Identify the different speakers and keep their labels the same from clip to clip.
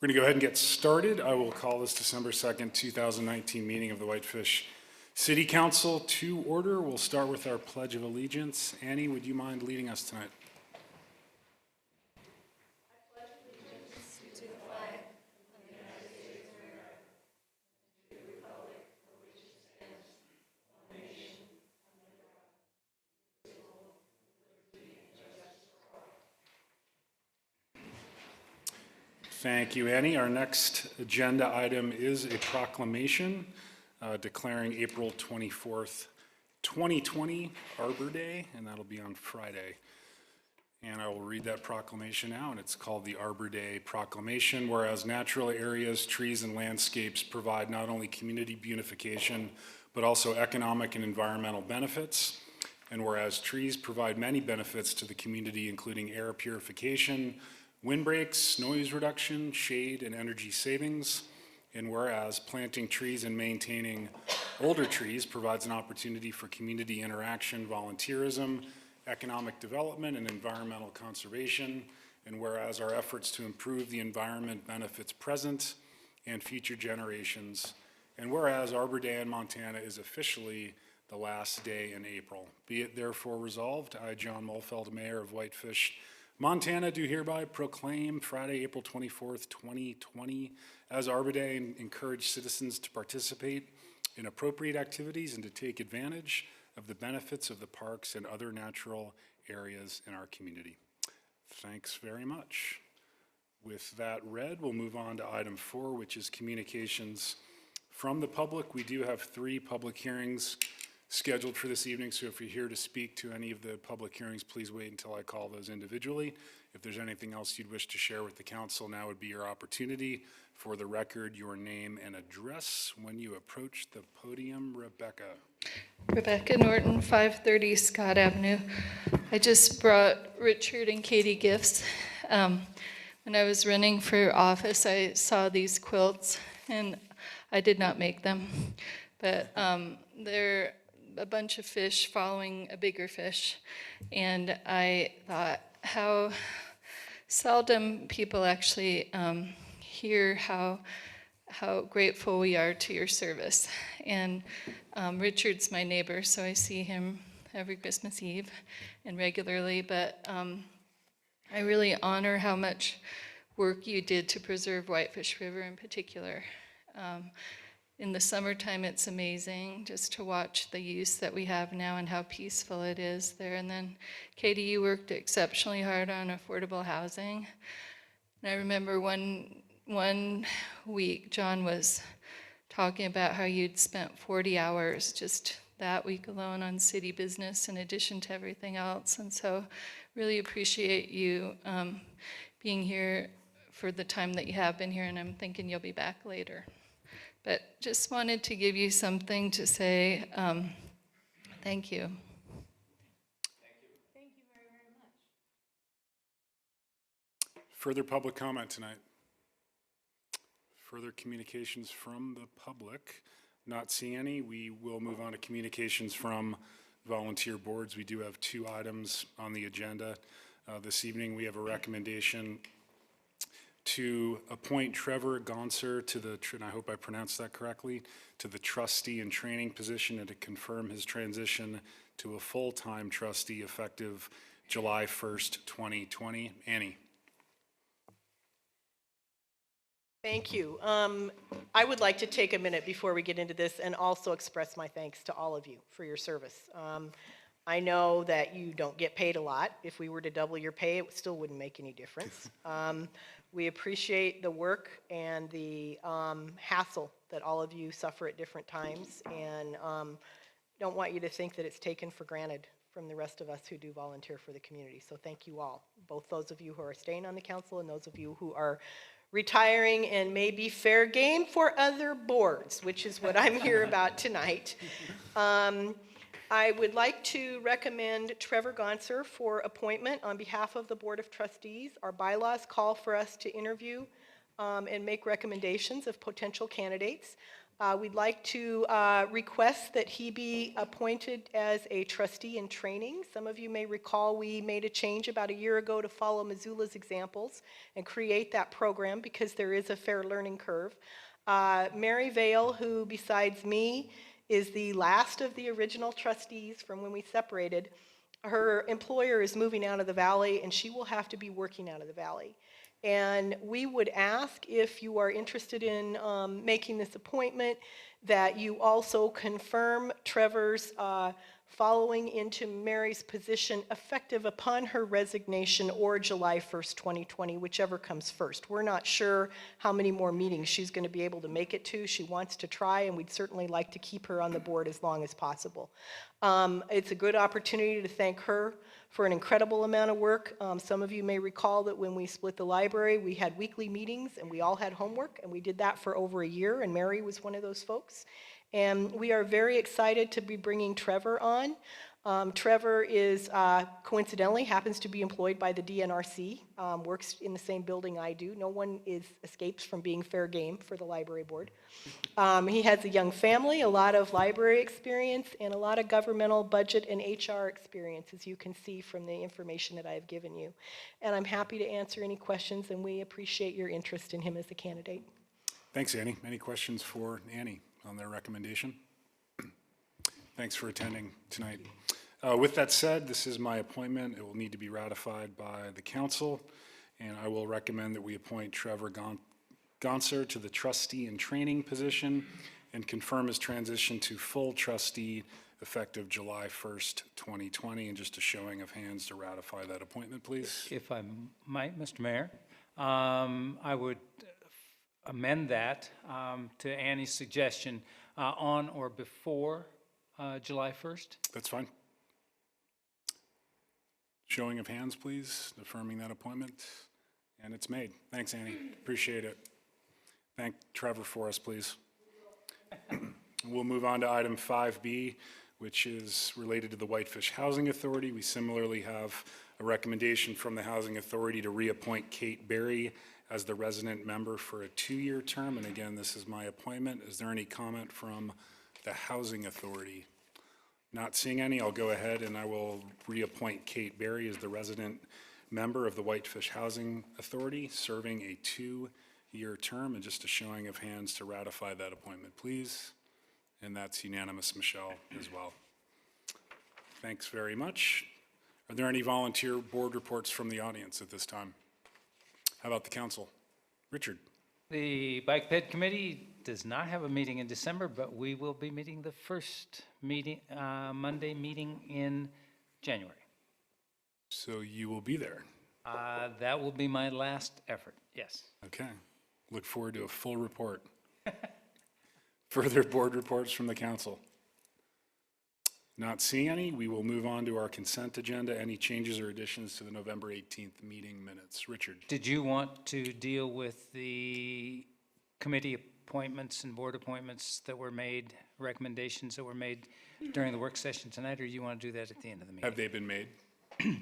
Speaker 1: We're going to go ahead and get started. I will call this December 2nd, 2019 meeting of the Whitefish City Council to order. We'll start with our Pledge of Allegiance. Annie, would you mind leading us tonight? Thank you, Annie. Our next agenda item is a proclamation declaring April 24th, 2020 Arbor Day, and that'll be on Friday. And I will read that proclamation now, and it's called the Arbor Day Proclamation. Whereas natural areas, trees, and landscapes provide not only community beautification, but also economic and environmental benefits. And whereas trees provide many benefits to the community, including air purification, windbreaks, noise reduction, shade, and energy savings. And whereas planting trees and maintaining older trees provides an opportunity for community interaction, volunteerism, economic development, and environmental conservation. And whereas our efforts to improve the environment benefits present and future generations. And whereas Arbor Day in Montana is officially the last day in April. Be it therefore resolved, I, John Mulfeld, Mayor of Whitefish, Montana, do hereby proclaim Friday, April 24th, 2020 as Arbor Day and encourage citizens to participate in appropriate activities and to take advantage of the benefits of the parks and other natural areas in our community. Thanks very much. With that read, we'll move on to item 4, which is communications from the public. We do have 3 public hearings scheduled for this evening, so if you're here to speak to any of the public hearings, please wait until I call those individually. If there's anything else you'd wish to share with the council, now would be your opportunity. For the record, your name and address when you approach the podium. Rebecca.
Speaker 2: Rebecca Norton, 530 Scott Avenue. I just brought Richard and Katie gifts. When I was running for office, I saw these quilts, and I did not make them, but they're a bunch of fish following a bigger fish, and I thought how seldom people actually hear how grateful we are to your service. And Richard's my neighbor, so I see him every Christmas Eve and regularly, but I really honor how much work you did to preserve Whitefish River in particular. In the summertime, it's amazing just to watch the use that we have now and how peaceful it is there. And then, Katie, you worked exceptionally hard on affordable housing. And I remember one week, John was talking about how you'd spent 40 hours just that week alone on city business in addition to everything else. And so really appreciate you being here for the time that you have been here, and I'm thinking you'll be back later. But just wanted to give you something to say. Thank you.
Speaker 3: Thank you very, very much.
Speaker 1: Further public comment tonight? Further communications from the public? Not seeing any. We will move on to communications from volunteer boards. We do have 2 items on the agenda. This evening we have a recommendation to appoint Trevor Gonser to the, and I hope I pronounced that correctly, to the trustee and training position, and to confirm his transition to a full-time trustee effective July 1st, 2020. Annie.
Speaker 3: Thank you. I would like to take a minute before we get into this and also express my thanks to all of you for your service. I know that you don't get paid a lot. If we were to double your pay, it still wouldn't make any difference. We appreciate the work and the hassle that all of you suffer at different times, and don't want you to think that it's taken for granted from the rest of us who do volunteer for the community. So thank you all, both those of you who are staying on the council and those of you who are retiring and may be fair game for other boards, which is what I'm here about tonight. I would like to recommend Trevor Gonser for appointment on behalf of the Board of Trustees. Our bylaws call for us to interview and make recommendations of potential candidates. We'd like to request that he be appointed as a trustee in training. Some of you may recall we made a change about a year ago to follow Missoula's examples and create that program because there is a fair learning curve. Mary Vale, who besides me is the last of the original trustees from when we separated, her employer is moving out of the valley and she will have to be working out of the valley. And we would ask, if you are interested in making this appointment, that you also confirm Trevor's following into Mary's position effective upon her resignation or July 1st, 2020, whichever comes first. We're not sure how many more meetings she's going to be able to make it to. She wants to try, and we'd certainly like to keep her on the board as long as possible. It's a good opportunity to thank her for an incredible amount of work. Some of you may recall that when we split the library, we had weekly meetings and we all had homework, and we did that for over a year, and Mary was one of those folks. And we are very excited to be bringing Trevor on. Trevor is, coincidentally, happens to be employed by the DNRC, works in the same building I do. No one escapes from being fair game for the library board. He has a young family, a lot of library experience, and a lot of governmental budget and HR experience, as you can see from the information that I have given you. And I'm happy to answer any questions, and we appreciate your interest in him as a candidate.
Speaker 1: Thanks, Annie. Any questions for Annie on their recommendation? Thanks for attending tonight. With that said, this is my appointment. It will need to be ratified by the council, and I will recommend that we appoint Trevor Gonser to the trustee in training position and confirm his transition to full trustee effective July 1st, 2020. And just a showing of hands to ratify that appointment, please.
Speaker 4: If I might, Mr. Mayor, I would amend that to Annie's suggestion on or before July 1st.
Speaker 1: That's fine. Showing of hands, please, affirming that appointment. And it's made. Thanks, Annie. Appreciate it. Thank Trevor for us, please. We'll move on to item 5B, which is related to the Whitefish Housing Authority. We similarly have a recommendation from the Housing Authority to reappoint Kate Berry as the resident member for a 2-year term. And again, this is my appointment. Is there any comment from the Housing Authority? Not seeing any, I'll go ahead and I will reappoint Kate Berry as the resident member of the Whitefish Housing Authority, serving a 2-year term. And just a showing of hands to ratify that appointment, please. And that's unanimous, Michelle, as well. Thanks very much. Are there any volunteer board reports from the audience at this time? How about the council? Richard?
Speaker 4: The Bike Ped Committee does not have a meeting in December, but we will be meeting the first meeting, Monday meeting in January.
Speaker 1: So you will be there?
Speaker 4: That will be my last effort, yes.
Speaker 1: Okay. Look forward to a full report. Further board reports from the council? Not seeing any, we will move on to our consent agenda. Any changes or additions to the November 18th meeting minutes? Richard?
Speaker 4: Did you want to deal with the committee appointments and board appointments that were made, recommendations that were made during the work session tonight, or do you want to do that at the end of the meeting?
Speaker 1: Have they been made?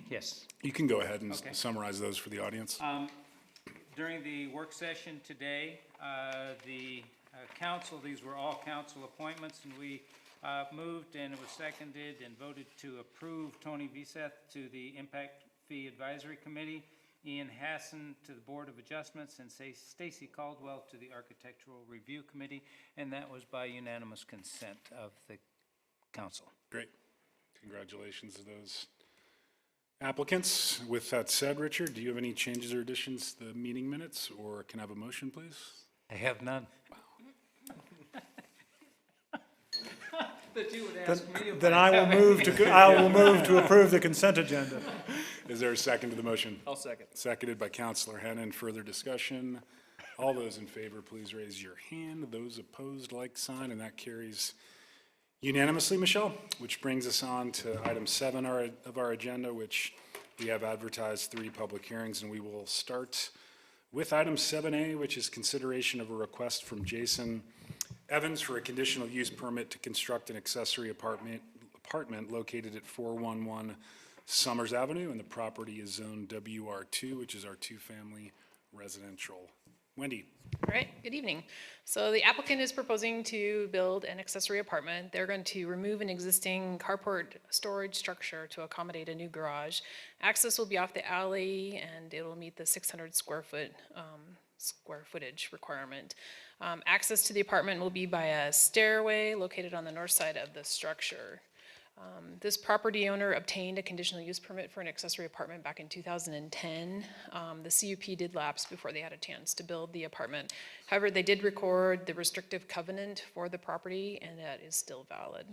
Speaker 4: Yes.
Speaker 1: You can go ahead and
Speaker 4: Okay.
Speaker 1: summarize those for the audience.
Speaker 4: During the work session today, the council, these were all council appointments, and we moved and it was seconded and voted to approve Tony Viseth to the Impact Fee Advisory Committee, Ian Hassan to the Board of Adjustments, and Stacy Caldwell to the Architectural Review Committee, and that was by unanimous consent of the council.
Speaker 1: Great. Congratulations to those applicants. With that said, Richard, do you have any changes or additions to the meeting minutes, or can I have a motion, please?
Speaker 4: I have none. That you would ask me if
Speaker 5: Then I will move to approve the consent agenda.
Speaker 1: Is there a second to the motion?
Speaker 5: I'll second.
Speaker 1: Seconded by Councilor Hennon. Further discussion? All those in favor, please raise your hand. Those opposed, like sign, and that carries unanimously, Michelle, which brings us on to item 7 of our agenda, which we have advertised 3 public hearings, and we will start with item 7A, which is consideration of a request from Jason Evans for a conditional use permit to construct an accessory apartment located at 411 Summers Avenue, and the property is zone WR2, which is our 2-family residential Wendy?
Speaker 6: All right, good evening. So the applicant is proposing to build an accessory apartment. They're going to remove an existing carport storage structure to accommodate a new garage. Access will be off the alley, and it will meet the 600 square footage requirement. Access to the apartment will be by a stairway located on the north side of the structure. This property owner obtained a conditional use permit for an accessory apartment back in 2010. The CUP did lapse before they had a chance to build the apartment. However, they did record the restrictive covenant for the property, and that is still valid.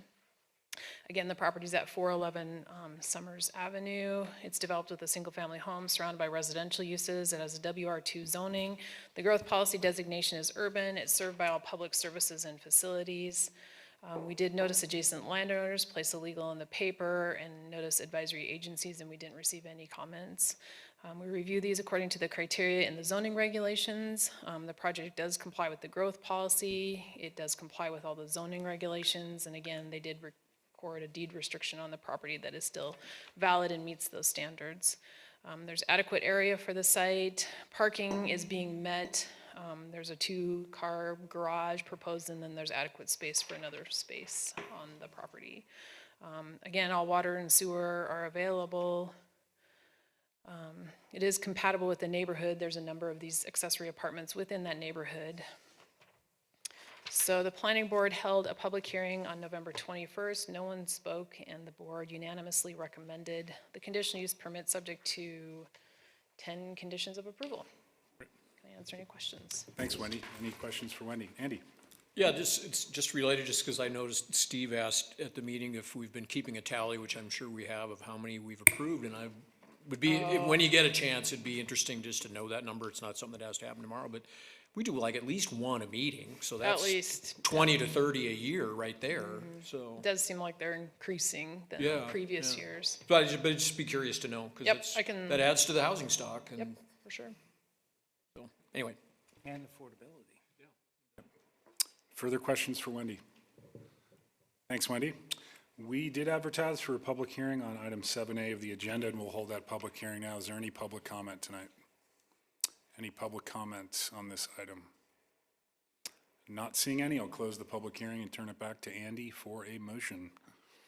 Speaker 6: Again, the property's at 411 Summers Avenue. It's developed with a single-family home surrounded by residential uses. It has a WR2 zoning. The growth policy designation is urban. It's served by all public services and facilities. We did notice adjacent landowners, place a legal in the paper, and notice advisory agencies, and we didn't receive any comments. We review these according to the criteria in the zoning regulations. The project does comply with the growth policy. It does comply with all the zoning regulations, and again, they did record a deed restriction on the property that is still valid and meets those standards. There's adequate area for the site. Parking is being met. There's a 2-car garage proposed, and then there's adequate space for another space on the property. Again, all water and sewer are available. It is compatible with the neighborhood. There's a number of these accessory apartments within that neighborhood. So the planning board held a public hearing on November 21st. No one spoke, and the board unanimously recommended the conditional use permit subject to 10 conditions of approval. Answer any questions.
Speaker 1: Thanks, Wendy. Any questions for Wendy? Andy?
Speaker 7: Yeah, it's just related, just because I noticed Steve asked at the meeting if we've been keeping a tally, which I'm sure we have, of how many we've approved, and I would be, when you get a chance, it'd be interesting just to know that number. It's not something that has to happen tomorrow, but we do like at least one a meeting, so that's
Speaker 6: At least.
Speaker 7: 20 to 30 a year right there, so.
Speaker 6: It does seem like they're increasing than
Speaker 7: Yeah,
Speaker 6: previous
Speaker 7: yeah.
Speaker 6: years.
Speaker 7: But I'd just be curious to know,
Speaker 6: Yep,
Speaker 7: because
Speaker 6: I can-
Speaker 7: that adds to the housing stock,
Speaker 6: Yep,
Speaker 7: and
Speaker 6: for sure.
Speaker 7: so, anyway.
Speaker 4: And affordability.
Speaker 1: Further questions for Wendy? Thanks, Wendy. We did advertise for a public hearing on item 7A of the agenda, and we'll hold that public hearing now. Is there any public comment tonight? Any public comments on this item? Not seeing any, I'll close the public hearing and turn it back to Andy for a motion.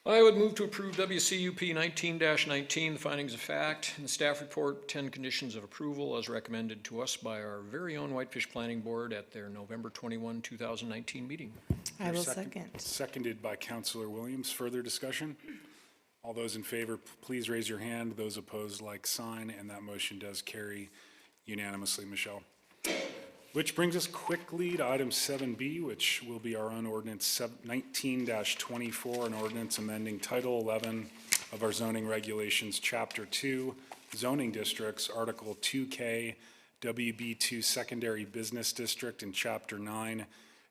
Speaker 7: I would move to approve WCUP 19-19, the findings of fact, and the staff report, 10 conditions of approval as recommended to us by our very own Whitefish Planning Board at their November 21, 2019 meeting.
Speaker 8: I will second.
Speaker 1: Seconded by Councilor Williams. Further discussion? All those in favor, please raise your hand. Those opposed, like sign, and that motion does carry unanimously. Michelle. Which brings us quickly to item 7B, which will be our own ordinance 19-24, an ordinance amending Title 11 of our zoning regulations, Chapter 2, zoning districts, Article 2K, WB2 secondary business district, and Chapter 9,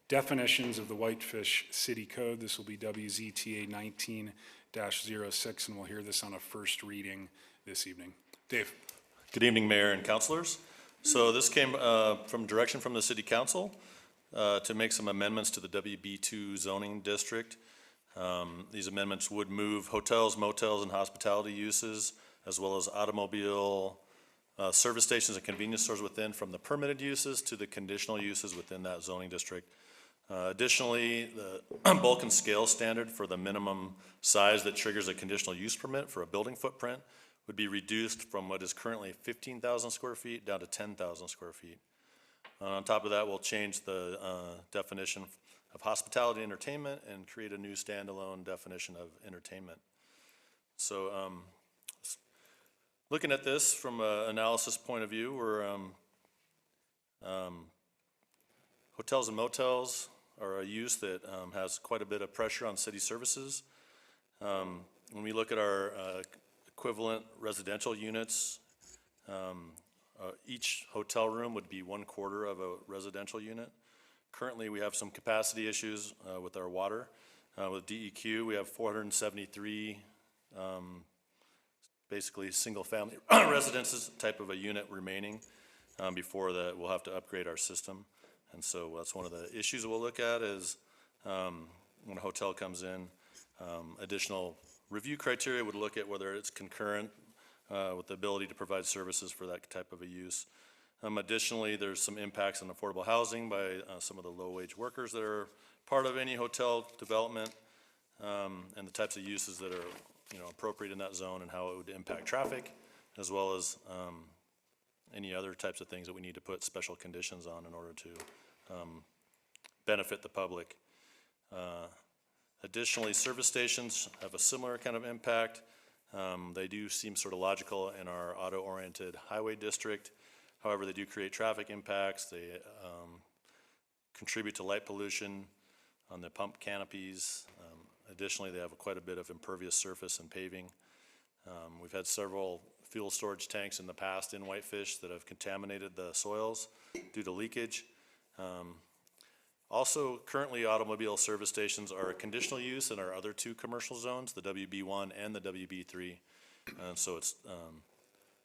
Speaker 1: definitions of the Whitefish City Code. This will be WZTA 19-06, and we'll hear this on a first reading this evening. Dave.
Speaker 9: Good evening, Mayor and councilors. So this came from direction from the City Council to make some amendments to the WB2 zoning district. These amendments would move hotels, motels, and hospitality uses, as well as automobile service stations and convenience stores within, from the permitted uses to the conditional uses within that zoning district. Additionally, the bulk and scale standard for the minimum size that triggers a conditional use permit for a building footprint would be reduced from what is currently 15,000 square feet down to 10,000 square feet. On top of that, we'll change the definition of hospitality entertainment and create a new standalone definition of entertainment. So looking at this from an analysis point of view, we're hotels and motels are a use that has quite a bit of pressure on city services. When we look at our equivalent residential units, each hotel room would be 1/4 of a residential unit. Currently, we have some capacity issues with our water. With DEQ, we have 473 basically single-family residences type of a unit remaining before that we'll have to upgrade our system. And so that's one of the issues that we'll look at is when a hotel comes in, additional review criteria would look at whether it's concurrent with the ability to provide services for that type of a use. Additionally, there's some impacts on affordable housing by some of the low-wage workers that are part of any hotel development, and the types of uses that are, appropriate in that zone and how it would impact traffic, as well as any other types of things that we need to put special conditions on in order to benefit the public. Additionally, service stations have a similar kind of impact. They do seem sort of logical in our auto-oriented highway district. However, they do create traffic impacts. They contribute to light pollution on the pump canopies. Additionally, they have quite a bit of impervious surface and paving. We've had several fuel storage tanks in the past in Whitefish that have contaminated the soils due to leakage. Also, currently automobile service stations are a conditional use in our other two commercial zones, the WB1 and the WB3. And so it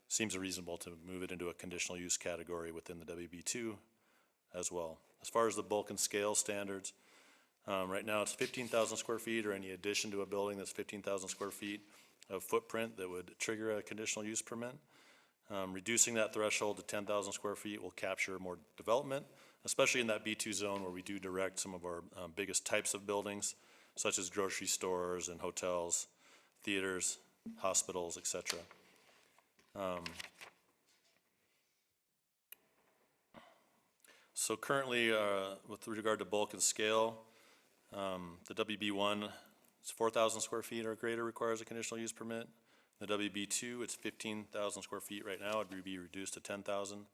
Speaker 9: seems reasonable to move it into a conditional use category within the WB2 as well. As far as the bulk and scale standards, right now it's 15,000 square feet or any addition to a building that's 15,000 square feet of footprint that would trigger a conditional use permit. Reducing that threshold to 10,000 square feet will capture more development, especially in that B2 zone where we do direct some of our biggest types of buildings, such as grocery stores and hotels, theaters, hospitals, et cetera. So currently, with regard to bulk and scale, the WB1 is 4,000 square feet or greater requires a conditional use permit. The WB2, it's 15,000 square feet right now, it would be reduced to 10,000.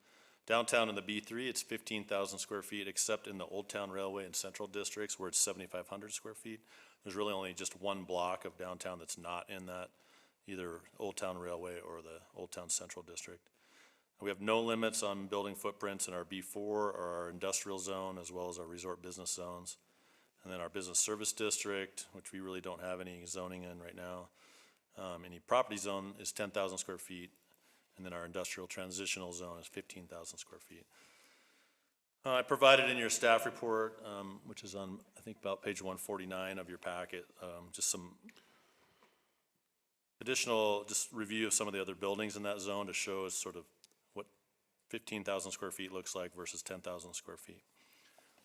Speaker 9: Downtown in the B3, it's 15,000 square feet, except in the Old Town Railway and Central Districts where it's 7,500 square feet. There's really only just one block of downtown that's not in that, either Old Town Railway or the Old Town Central District. We have no limits on building footprints in our B4 or our industrial zone, as well as our resort business zones. And then our business service district, which we really don't have any zoning in right now. Any property zone is 10,000 square feet. And then our industrial transitional zone is 15,000 square feet. I provided in your staff report, which is on, I think, about page 149 of your packet, just some additional review of some of the other buildings in that zone to show us sort of what 15,000 square feet looks like versus 10,000 square feet.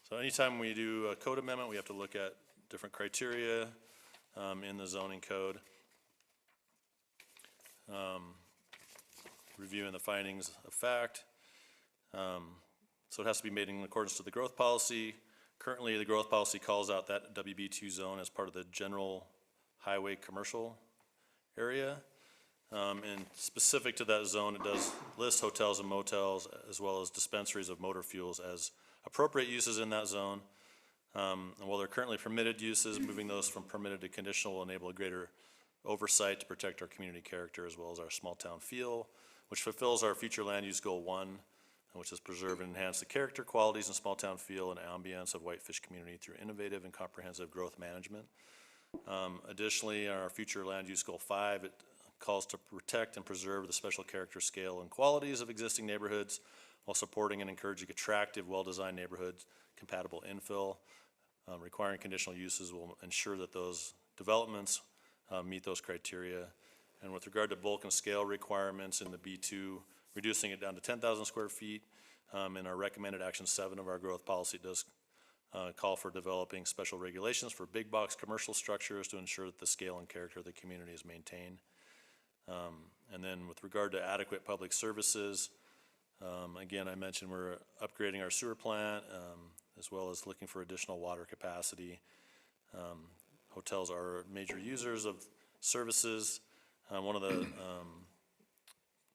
Speaker 9: So anytime we do a code amendment, we have to look at different criteria in the zoning code. Reviewing the findings of fact. So it has to be made in accordance to the growth policy. Currently, the growth policy calls out that WB2 zone as part of the general highway commercial area. And specific to that zone, it does list hotels and motels as well as dispensaries of motor fuels as appropriate uses in that zone. And while they're currently permitted uses, moving those from permitted to conditional will enable a greater oversight to protect our community character as well as our small town feel, which fulfills our future land use goal 1, which is preserve and enhance the character, qualities, and small town feel and ambience of Whitefish community through innovative and comprehensive growth management. Additionally, our future land use goal 5, it calls to protect and preserve the special character, scale, and qualities of existing neighborhoods while supporting and encouraging attractive, well-designed neighborhoods, compatible infill. Requiring conditional uses will ensure that those developments meet those criteria. And with regard to bulk and scale requirements in the B2, reducing it down to 10,000 square feet, in our recommended action 7 of our growth policy does call for developing special regulations for big box commercial structures to ensure that the scale and character of the community is maintained. And then with regard to adequate public services, again, I mentioned we're upgrading our sewer plant, as well as looking for additional water capacity. Hotels are major users of services. One of the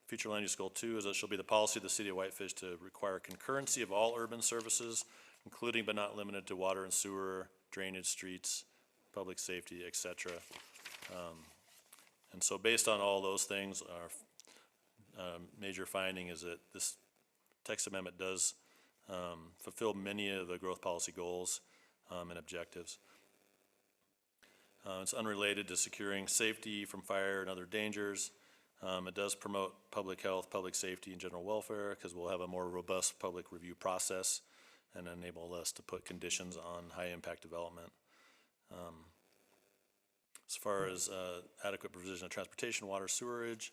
Speaker 9: future land use goal 2 is that it shall be the policy of the city of Whitefish to require concurrency of all urban services, including but not limited to water and sewer, drainage, streets, public safety, et cetera. And so based on all those things, our major finding is that this text amendment does fulfill many of the growth policy goals and objectives. It's unrelated to securing safety from fire and other dangers. It does promote public health, public safety, and general welfare because we'll have a more robust public review process and enable us to put conditions on high impact development. As far as adequate provision of transportation, water, sewerage,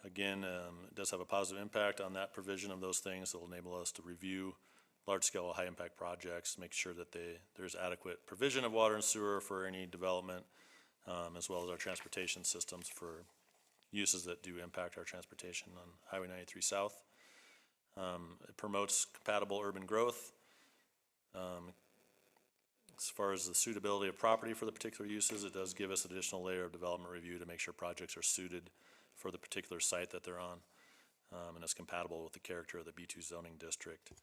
Speaker 9: Again, it does have a positive impact on that provision of those things. It'll enable us to review large-scale, high-impact projects, make sure that there's adequate provision of water and sewer for any development, as well as our transportation systems for uses that do impact our transportation on Highway 93 South. It promotes compatible urban growth. As far as the suitability of property for the particular uses, it does give us additional layer of development review to make sure projects are suited for the particular site that they're on, and is compatible with the character of the B2 zoning district. It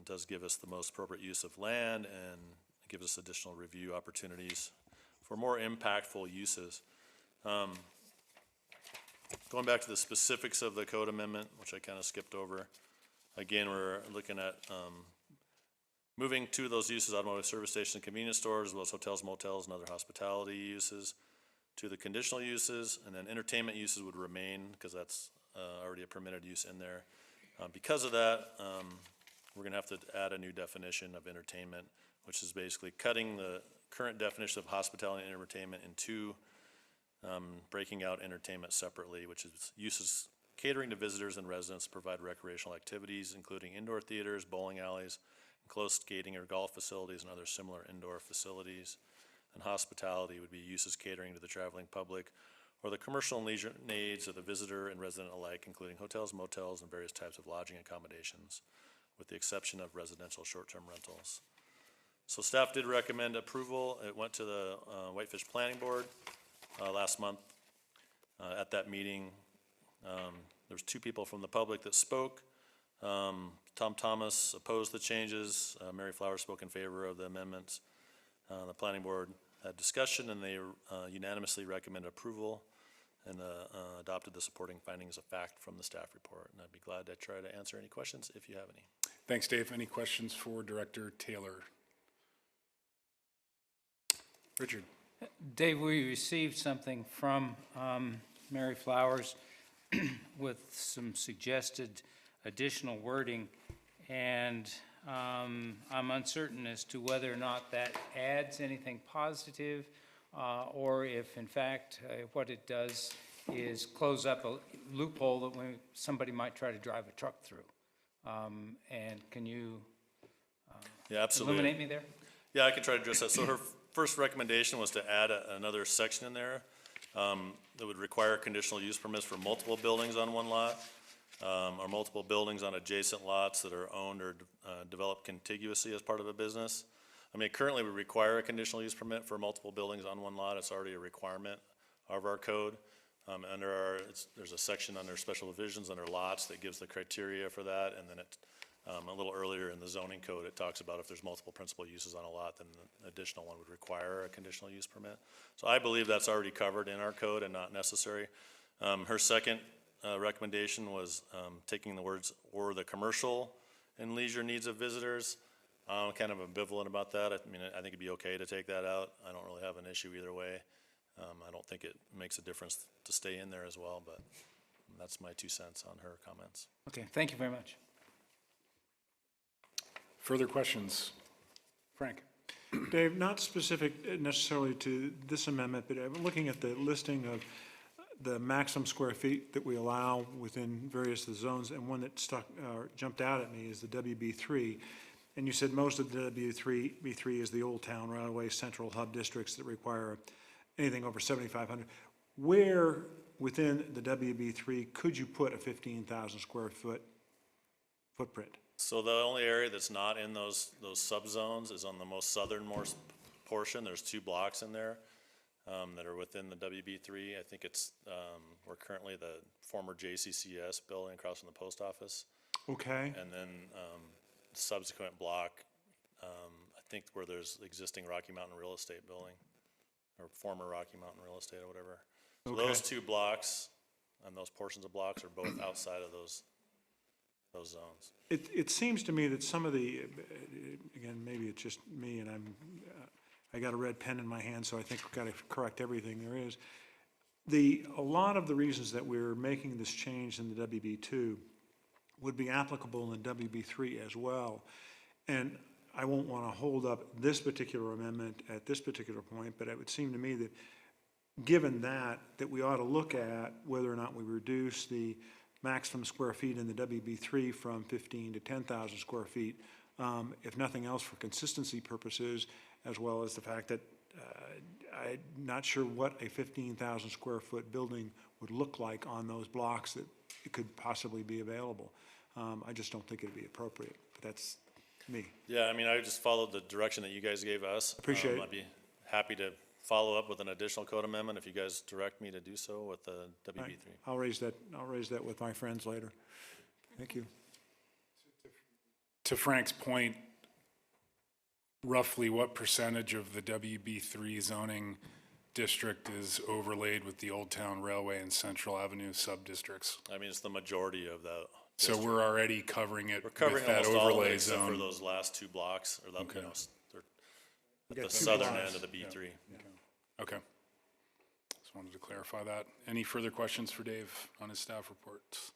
Speaker 9: does give us the most appropriate use of land and give us additional review opportunities for more impactful uses. Going back to the specifics of the code amendment, which I kind of skipped over, again, we're looking at moving to those uses, automotive service stations and convenience stores, as well as hotels, motels, and other hospitality uses, to the conditional uses, and then entertainment uses would remain, because that's already a permitted use in there. Because of that, we're gonna have to add a new definition of entertainment, which is basically cutting the current definition of hospitality and entertainment in two, breaking out entertainment separately, which is uses catering to visitors and residents to provide recreational activities, including indoor theaters, bowling alleys, enclosed skating or golf facilities, and other similar indoor facilities. And hospitality would be uses catering to the traveling public or the commercial and leisure needs of the visitor and resident alike, including hotels, motels, and various types of lodging accommodations, with the exception of residential short-term rentals. So staff did recommend approval. It went to the Whitefish Planning Board last month. At that meeting, there was 2 people from the public that spoke. Tom Thomas opposed the changes. Mary Flowers spoke in favor of the amendments. The planning board had discussion, and they unanimously recommended approval and adopted the supporting findings of fact from the staff report. And I'd be glad to try to answer any questions if you have any.
Speaker 1: Thanks, Dave. Any questions for Director Taylor? Richard?
Speaker 4: Dave, we received something from Mary Flowers with some suggested additional wording, and I'm uncertain as to whether or not that adds anything positive, or if in fact what it does is close up a loophole that somebody might try to drive a truck through. And can you
Speaker 9: Yeah, absolutely.
Speaker 4: illuminate me there?
Speaker 9: Yeah, I can try to address that. So her first recommendation was to add another section in there that would require conditional use permits for multiple buildings on one lot, or multiple buildings on adjacent lots that are owned or developed contiguously as part of a business. I mean, currently we require a conditional use permit for multiple buildings on one lot. It's already a requirement of our code. There's a section under special divisions under lots that gives the criteria for that, and then a little earlier in the zoning code, it talks about if there's multiple principal uses on a lot, then an additional one would require a conditional use permit. So I believe that's already covered in our code and not necessary. Her second recommendation was taking the words "or the commercial and leisure needs of visitors." I'm kind of ambivalent about that. I mean, I think it'd be okay to take that out. I don't really have an issue either way. I don't think it makes a difference to stay in there as well, but that's my 2 cents on her comments.
Speaker 4: Okay, thank you very much.
Speaker 1: Further questions? Frank?
Speaker 5: Dave, not specific necessarily to this amendment, but I'm looking at the listing of the maximum square feet that we allow within various of the zones, and one that jumped out at me is the WB3. And you said most of the WB3 is the Old Town, right-of-way, central hub districts that require anything over 7,500. Where within the WB3 could you put a 15,000 square foot footprint?
Speaker 9: So the only area that's not in those subzones is on the most southernmost portion. There's 2 blocks in there that are within the WB3. I think it's, we're currently the former JCCS building across from the post office.
Speaker 5: Okay.
Speaker 9: And then subsequent block, I think where there's existing Rocky Mountain Real Estate building, or former Rocky Mountain Real Estate or whatever. So
Speaker 5: Okay.
Speaker 9: those 2 blocks and those portions of blocks are both outside of those zones.
Speaker 5: It seems to me that some of the, again, maybe it's just me, and I got a red pen in my hand, so I think we've got to correct everything there is. A lot of the reasons that we're making this change in the WB2 would be applicable in the WB3 as well. And I won't want to hold up this particular amendment at this particular point, but it would seem to me that given that we ought to look at whether or not we reduce the maximum square feet in the WB3 from 15 to 10,000 square feet, if nothing else for consistency purposes, as well as the fact that I'm not sure what a 15,000 square foot building would look like on those blocks that it could possibly be available. I just don't think it'd be appropriate, but that's me.
Speaker 9: Yeah, I mean, I just followed the direction that you guys gave us.
Speaker 5: Appreciate it.
Speaker 9: I'd be happy to follow up with an additional code amendment if you guys direct me to do so with the WB3.
Speaker 5: I'll raise that with my friends later. Thank you.
Speaker 1: To Frank's point, roughly what percentage of the WB3 zoning district is overlaid with the Old Town Railway and Central Avenue sub-districts?
Speaker 9: I mean, it's the majority of that.
Speaker 1: So we're already covering it
Speaker 9: We're
Speaker 1: with
Speaker 9: covering
Speaker 1: that
Speaker 9: almost all of it
Speaker 1: overlay
Speaker 9: except for
Speaker 1: zone?
Speaker 9: those last 2 blocks, or the,
Speaker 1: Okay.
Speaker 9: they're
Speaker 5: We
Speaker 9: at
Speaker 5: got
Speaker 9: the
Speaker 5: 2
Speaker 9: southern
Speaker 5: blocks.
Speaker 9: end of the B3.
Speaker 1: Okay. Just wanted to clarify that. Any further questions for Dave on his staff reports?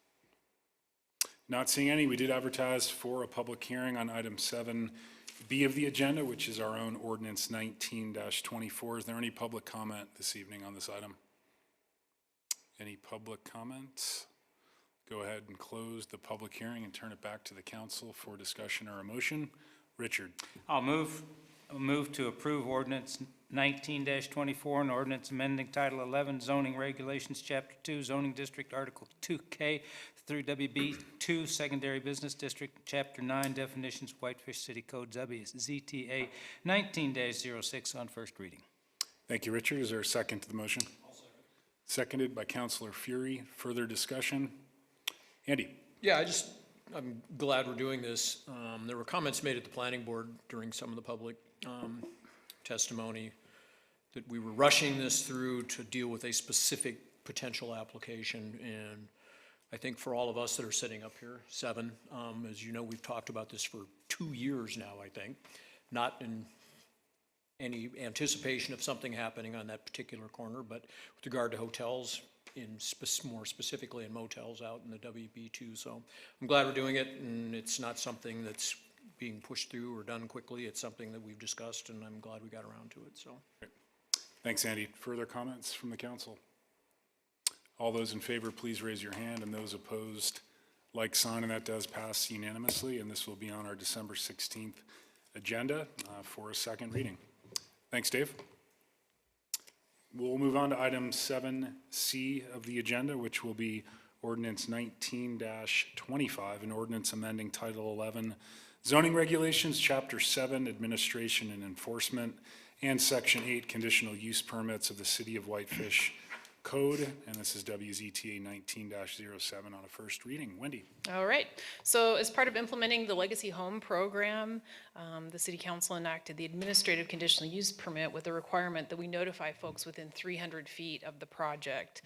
Speaker 1: Not seeing any. We did advertise for a public hearing on item 7B of the agenda, which is our own ordinance 19-24. Is there any public comment this evening on this item? Any public comments? Go ahead and close the public hearing and turn it back to the council for discussion or a motion. Richard?
Speaker 4: I'll move to approve ordinance 19-24, an ordinance amending Title 11 zoning regulations, Chapter 2, zoning district, Article 2K through WB2, secondary business district, Chapter 9, definitions, Whitefish City Code, ZTA 19-06 on first reading.
Speaker 1: Thank you, Richard. Is there a second to the motion? Seconded by Councilor Fury. Further discussion? Andy?
Speaker 7: Yeah, I'm glad we're doing this. There were comments made at the planning board during some of the public testimony that we were rushing this through to deal with a specific potential application. And I think for all of us that are sitting up here, 7, as you know, we've talked about this for 2 years now, I think, not in any anticipation of something happening on that particular corner, but with regard to hotels, more specifically in motels out in the WB2. So I'm glad we're doing it, and it's not something that's being pushed through or done quickly. It's something that we've discussed, and I'm glad we got around to it, so.
Speaker 1: Thanks, Andy. Further comments from the council? All those in favor, please raise your hand, and those opposed, like sign, and that does pass unanimously, and this will be on our December 16th agenda for a second reading. Thanks, Dave. We'll move on to item 7C of the agenda, which will be ordinance 19-25, an ordinance amending Title 11 zoning regulations, Chapter 7, administration and enforcement, and Section 8, conditional use permits of the City of Whitefish Code, and this is WZTA 19-07 on a first reading. Wendy?
Speaker 6: All right, so as part of implementing the Legacy Home Program, the City Council enacted the administrative conditional use permit with the requirement that we notify folks within 300 feet of the project,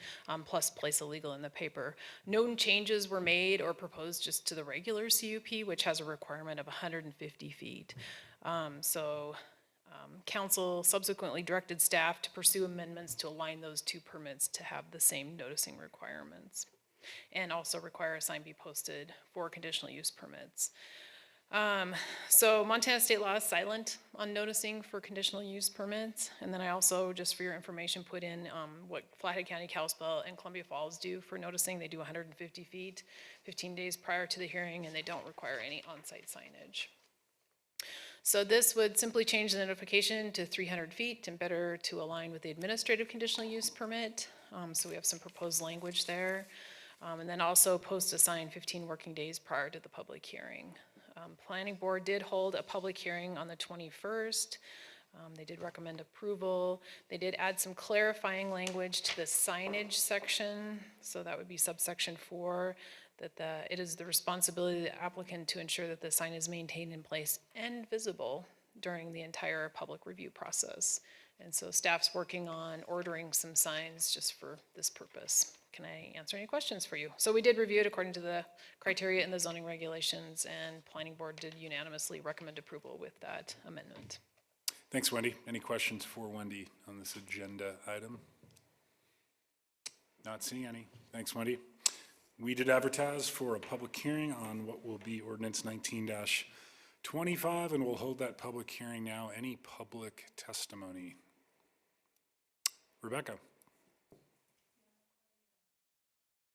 Speaker 6: plus place a legal in the paper. No changes were made or proposed just to the regular CUP, which has a requirement of 150 feet. Council subsequently directed staff to pursue amendments to align those 2 permits to have the same noticing requirements, and also require a sign be posted for conditional use permits. So Montana state law is silent on noticing for conditional use permits, and then I also, just for your information, put in what Flathead County, Kalispell, and Columbia Falls do for noticing. They do 150 feet, 15 days prior to the hearing, and they don't require any on-site signage. So this would simply change the notification to 300 feet and better to align with the administrative conditional use permit. So we have some proposed language there. And then also post a sign 15 working days prior to the public hearing. Planning board did hold a public hearing on the 21st. They did recommend approval. They did add some clarifying language to the signage section. So that would be subsection 4. That it is the responsibility of the applicant to ensure that the sign is maintained in place and visible during the entire public review process. And so staff's working on ordering some signs just for this purpose. Can I answer any questions for you? So we did review it according to the criteria in the zoning regulations, and planning board did unanimously recommend approval with that amendment.
Speaker 1: Thanks, Wendy. Any questions for Wendy on this agenda item? Not seeing any. Thanks, Wendy. We did advertise for a public hearing on what will be ordinance 19-25, and we'll hold that public hearing now. Any public testimony? Rebecca?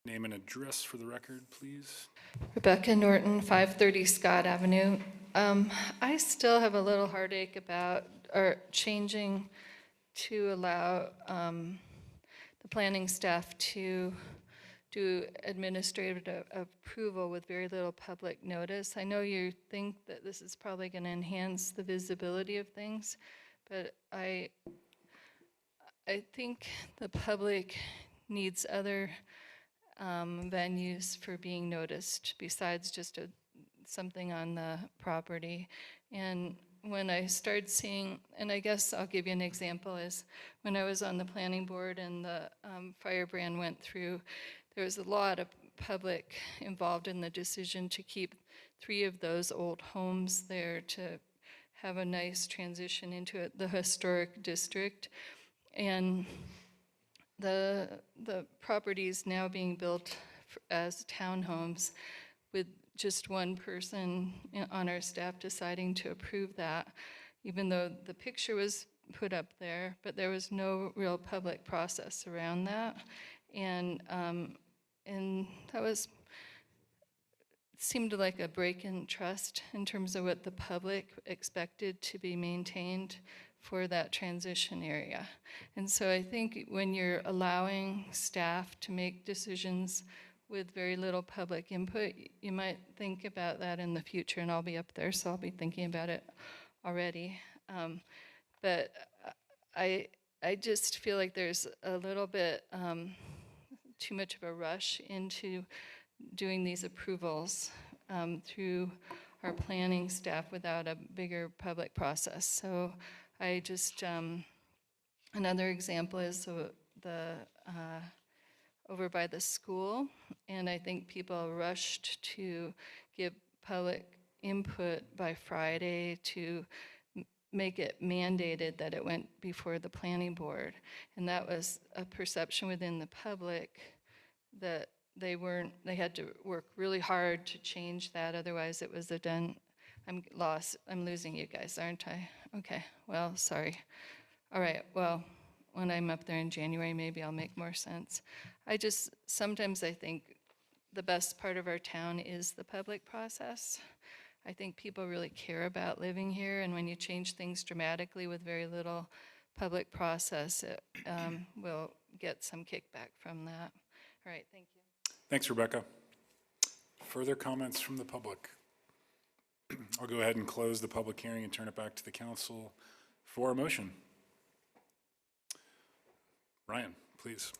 Speaker 1: Name and address for the record, please.
Speaker 2: Rebecca Norton, 530 Scott Avenue. I still have a little heartache about changing to allow the planning staff to do administrative approval with very little public notice. I know you think that this is probably going to enhance the visibility of things, but I think the public needs other venues for being noticed besides just something on the property. And when I started seeing, and I guess I'll give you an example, is when I was on the planning board and the firebrand went through, there was a lot of public involved in the decision to keep 3 of those old homes there to have a nice transition into the historic district. And the properties now being built as townhomes with just one person on our staff deciding to approve that, even though the picture was put up there, but there was no real public process around that. And that seemed like a break in trust in terms of what the public expected to be maintained for that transition area. And so I think when you're allowing staff to make decisions with very little public input, you might think about that in the future, and I'll be up there, so I'll be thinking about it already. But I just feel like there's a little bit too much of a rush into doing these approvals through our planning staff without a bigger public process. So I just, another example is the over by the school, and I think people rushed to give public input by Friday to make it mandated that it went before the planning board. And that was a perception within the public that they had to work really hard to change that, otherwise it was a done. I'm losing you guys, aren't I? Okay, well, sorry. All right, well, when I'm up there in January, maybe I'll make more sense. Sometimes I think the best part of our town is the public process. I think people really care about living here, and when you change things dramatically with very little public process, it will get some kickback from that. All right, thank you.
Speaker 1: Thanks, Rebecca. Further comments from the public? I'll go ahead and close the public hearing and turn it back to the council for a motion. Ryan, please.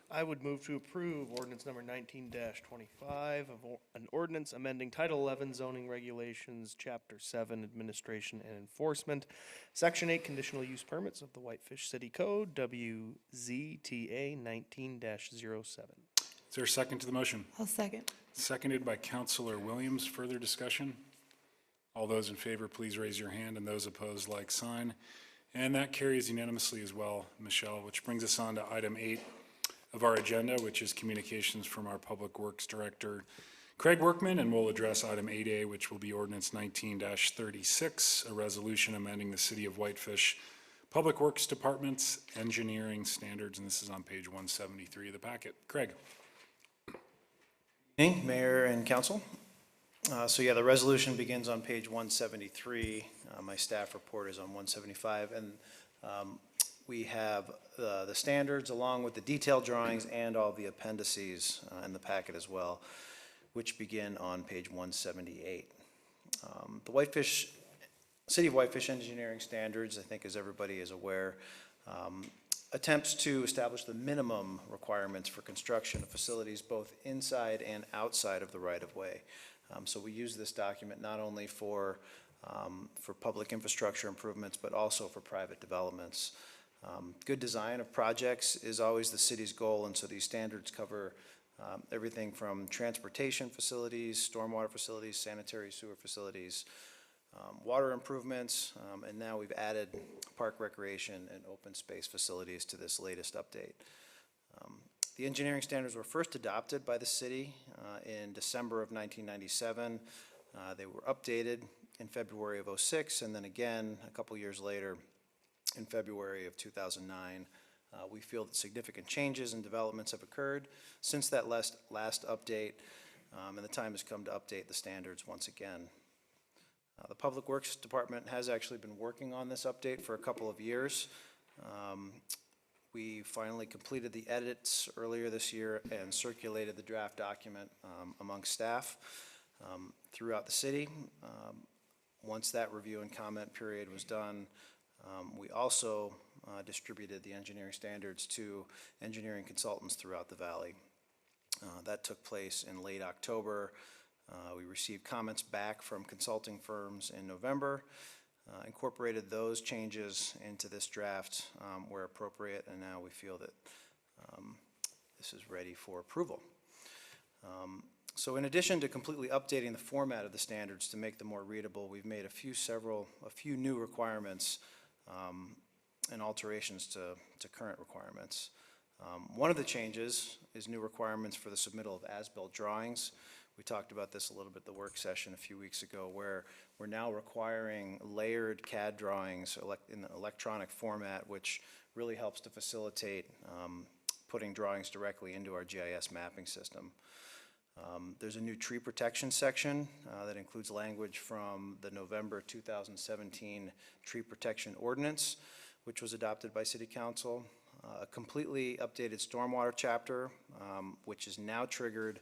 Speaker 8: I would move to approve ordinance number 19-25 of an ordinance amending Title 11 zoning regulations, Chapter 7 Administration and Enforcement, Section 8 Conditional Use Permits of the Whitefish City Code, WZTA 19-07.
Speaker 1: Is there a second to the motion?
Speaker 10: I'll second.
Speaker 1: Seconded by Councilor Williams. Further discussion? All those in favor, please raise your hand, and those opposed, like sign. And that carries unanimously as well, Michelle, which brings us on to item 8 of our agenda, which is communications from our Public Works Director, Craig Workman, and we'll address item 8A, which will be ordinance 19-36, a resolution amending the City of Whitefish Public Works Department's engineering standards, and this is on page 173 of the packet. Craig.
Speaker 11: Good evening, Mayor and Council. The resolution begins on page 173. My staff report is on 175, and we have the standards along with the detailed drawings and all the appendices in the packet as well, which begin on page 178. The City of Whitefish engineering standards, I think as everybody is aware, attempts to establish the minimum requirements for construction of facilities both inside and outside of the right-of-way. So we use this document not only for public infrastructure improvements, but also for private developments. Good design of projects is always the city's goal, and so these standards cover everything from transportation facilities, stormwater facilities, sanitary sewer facilities, water improvements, and now we've added park recreation and open space facilities to this latest update. The engineering standards were first adopted by the city in December of 1997. They were updated in February of 2006, and then again, a couple years later, in February of 2009, We feel that significant changes and developments have occurred since that last update, and the time has come to update the standards once again. The Public Works Department has actually been working on this update for a couple of years. We finally completed the edits earlier this year and circulated the draft document among staff throughout the city. Once that review and comment period was done, we also distributed the engineering standards to engineering consultants throughout the valley. That took place in late October. We received comments back from consulting firms in November, incorporated those changes into this draft where appropriate, and now we feel that this is ready for approval. So in addition to completely updating the format of the standards to make them more readable, we've made a few new requirements and alterations to current requirements. One of the changes is new requirements for the submittal of as-built drawings. We talked about this a little bit at the work session a few weeks ago, where we're now requiring layered CAD drawings in the electronic format, which really helps to facilitate putting drawings directly into our GIS mapping system. There's a new tree protection section that includes language from the November 2017 Tree Protection Ordinance, which was adopted by City Council. A completely updated stormwater chapter, which is now triggered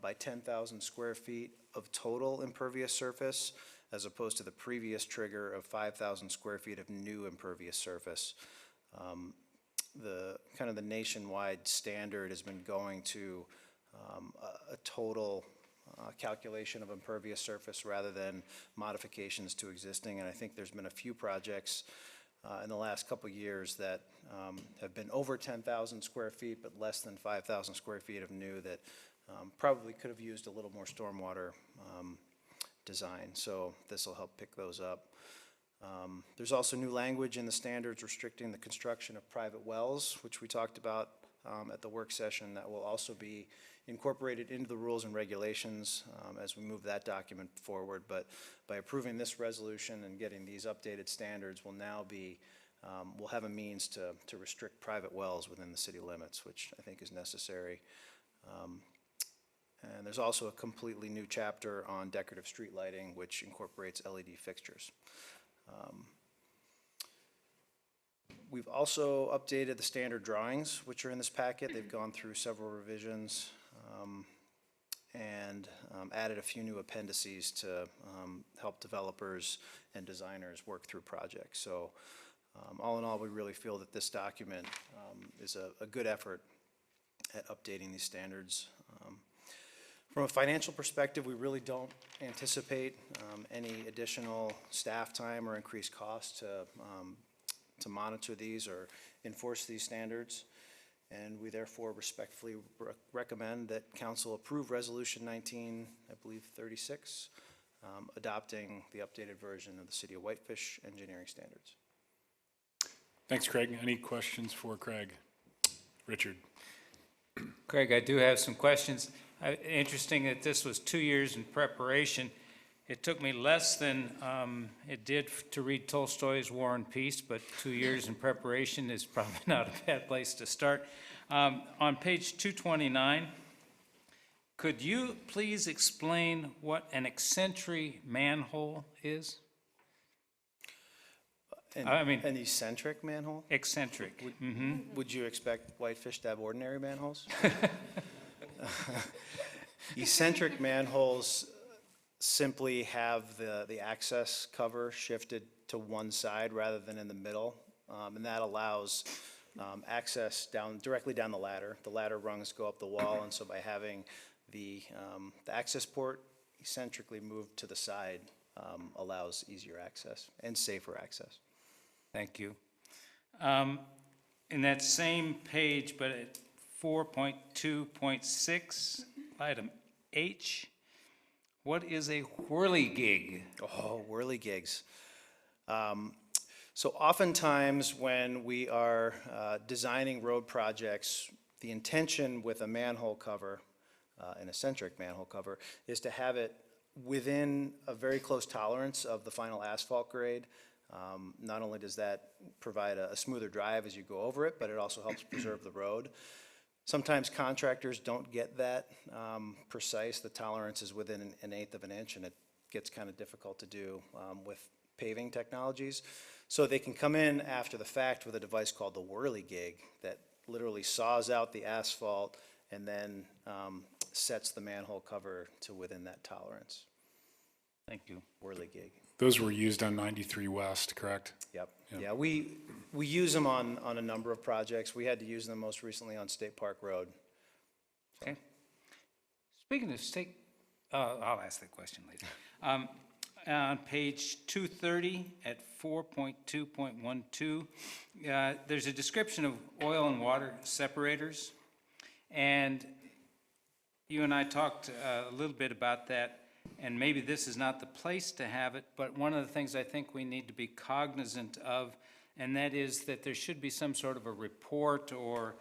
Speaker 11: by 10,000 square feet of total impervious surface, as opposed to the previous trigger of 5,000 square feet of new impervious surface. The nationwide standard has been going to a total calculation of impervious surface rather than modifications to existing, and I think there's been a few projects in the last couple years that have been over 10,000 square feet but less than 5,000 square feet of new that probably could have used a little more stormwater design, so this will help pick those up. There's also new language in the standards restricting the construction of private wells, which we talked about at the work session, that will also be incorporated into the rules and regulations as we move that document forward. But by approving this resolution and getting these updated standards, we'll now be, we'll have a means to restrict private wells within the city limits, which I think is necessary. And there's also a completely new chapter on decorative street lighting, which incorporates LED fixtures. We've also updated the standard drawings, which are in this packet. They've gone through several revisions and added a few new appendices to help developers and designers work through projects. So all in all, we really feel that this document is a good effort at updating these standards. From a financial perspective, we really don't anticipate any additional staff time or increased cost to monitor these or enforce these standards. And we therefore respectfully recommend that council approve Resolution 19, I believe 36, adopting the updated version of the City of Whitefish engineering standards.
Speaker 1: Thanks, Craig. Any questions for Craig? Richard?
Speaker 4: Craig, I do have some questions. Interesting that this was 2 years in preparation. It took me less than it did to read Tolstoy's War and Peace, but 2 years in preparation is probably not a bad place to start. On page 229, could you please explain what an eccentric manhole is?
Speaker 11: An eccentric manhole?
Speaker 4: Eccentric.
Speaker 11: Would you expect Whitefish to have ordinary manholes? Eccentric manholes simply have the access cover shifted to one side rather than in the middle, and that allows access directly down the ladder. The ladder rungs go up the wall, and so by having the access port eccentrically moved to the side allows easier access and safer access.
Speaker 4: Thank you. In that same page, but at 4.2.6, item H, what is a whirligig?
Speaker 11: Oh, whirligigs. So oftentimes when we are designing road projects, the intention with a manhole cover, an eccentric manhole cover, is to have it within a very close tolerance of the final asphalt grade. Not only does that provide a smoother drive as you go over it, but it also helps preserve the road. Sometimes contractors don't get that precise. The tolerance is within an eighth of an inch, and it gets kind of difficult to do with paving technologies. So they can come in after the fact with a device called the whirligig that literally saws out the asphalt and then sets the manhole cover to within that tolerance.
Speaker 4: Thank you.
Speaker 11: Whirligig.
Speaker 1: Those were used on 93 West, correct?
Speaker 11: Yep.
Speaker 1: Yep.
Speaker 11: Yeah, we use them on a number of projects. We had to use them most recently on State Park Road.
Speaker 4: Okay. Speaking of state, I'll ask that question later. On page 230 at 4.2.12, there's a description of oil and water separators. And you and I talked a little bit about that, and maybe this is not the place to have it, but one of the things I think we need to be cognizant of, and that is that there should be some sort of a report or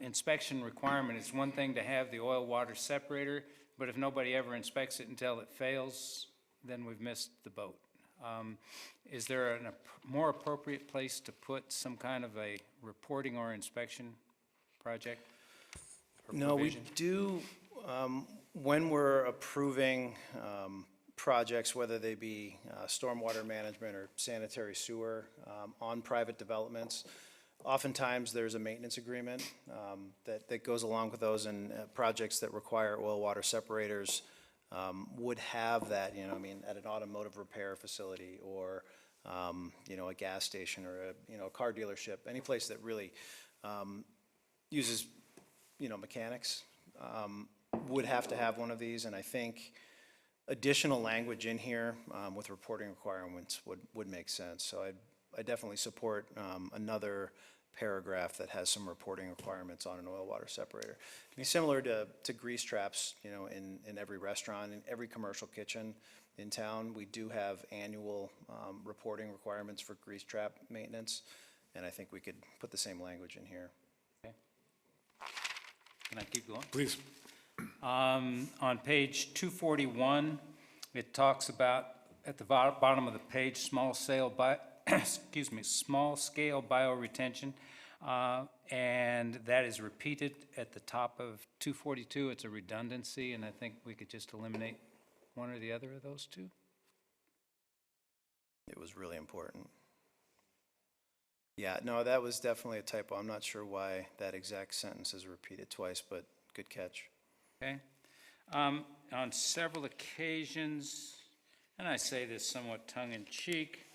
Speaker 4: inspection requirement. It's one thing to have the oil-water separator, but if nobody ever inspects it until it fails, then we've missed the boat. Is there a more appropriate place to put some kind of a reporting or inspection project? Or
Speaker 11: No, we
Speaker 4: provision?
Speaker 11: do, when we're approving projects, whether they be stormwater management or sanitary sewer on private developments, oftentimes there's a maintenance agreement that goes along with those, and projects that require oil-water separators would have that, you know, I mean, at an automotive repair facility or, you know, a gas station or a car dealership, any place that really uses, you know, mechanics would have to have one of these. And I think additional language in here with reporting requirements would make sense. So I definitely support another paragraph that has some reporting requirements on an oil-water separator. It'd be similar to grease traps, you know, in every restaurant, in every commercial kitchen in town. We do have annual reporting requirements for grease trap maintenance, and I think we could put the same language in here.
Speaker 4: Okay. Can I keep going?
Speaker 1: Please.
Speaker 4: On page 241, it talks about, at the bottom of the page, small scale bioretention, and that is repeated at the top of 242. It's a redundancy, and I think we could just eliminate one or the other of those two.
Speaker 11: It was really important. Yeah, no, that was definitely a typo. I'm not sure why that exact sentence is repeated twice, but good catch.
Speaker 4: Okay. On several occasions, and I say this somewhat tongue-in-cheek,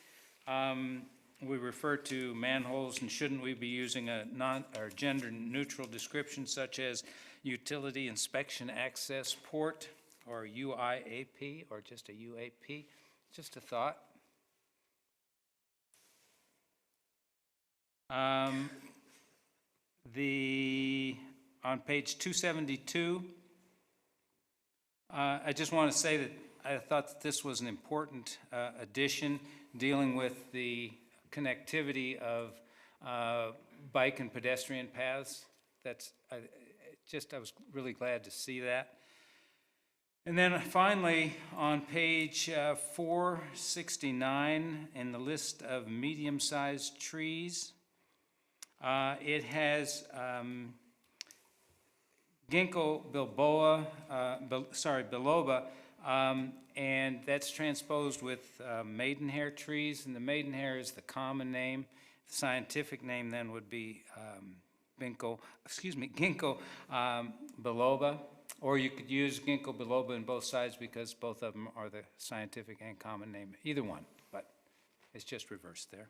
Speaker 4: we refer to manholes, and shouldn't we be using a gender-neutral description such as utility inspection access port, or UIAP, or just a UAP? Just a thought. On page 272, I just want to say that I thought that this was an important addition dealing with the connectivity of bike and pedestrian paths. I was really glad to see that. And then finally, on page 469, in the list of medium-sized trees, it has ginkgo biloba, and that's transposed with maidenhair trees, and the maidenhair is the common name. The scientific name then would be ginkgo biloba, or you could use ginkgo biloba in both sides because both of them are the scientific and common name. Either one, but it's just reversed there.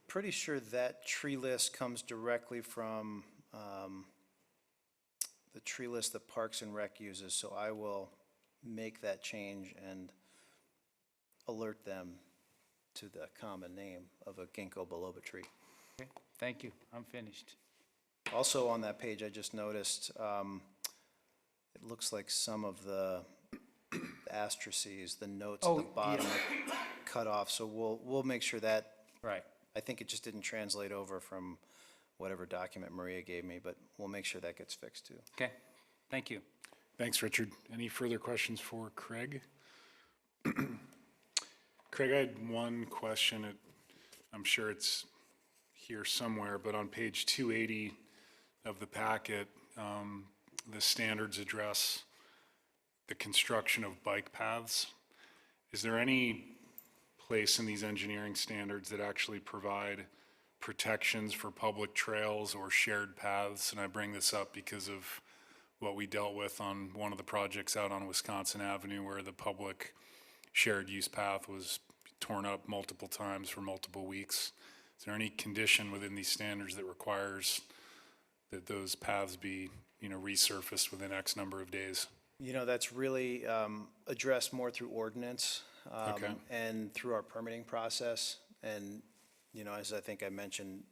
Speaker 11: Pretty sure that tree list comes directly from the tree list that Parks and Rec uses, so I will make that change and alert them to the common name of a ginkgo biloba tree.
Speaker 4: Okay, thank you. I'm finished.
Speaker 11: Also on that page, I just noticed, it looks like some of the asterisks, the notes at the bottom are cut off, so we'll make sure that.
Speaker 4: Right.
Speaker 11: I think it just didn't translate over from whatever document Maria gave me, but we'll make sure that gets fixed too.
Speaker 4: Okay, thank you.
Speaker 1: Thanks, Richard. Any further questions for Craig? Craig, I had one question. I'm sure it's here somewhere, but on page 280 of the packet, the standards address the construction of bike paths. Is there any place in these engineering standards that actually provide protections for public trails or shared paths? And I bring this up because of what we dealt with on one of the projects out on Wisconsin Avenue where the public shared use path was torn up multiple times for multiple weeks. Is there any condition within these standards that requires that those paths be, resurfaced within X number of days?
Speaker 11: That's really addressed more through ordinance
Speaker 1: Okay.
Speaker 11: and through our permitting process. And, as I think I mentioned,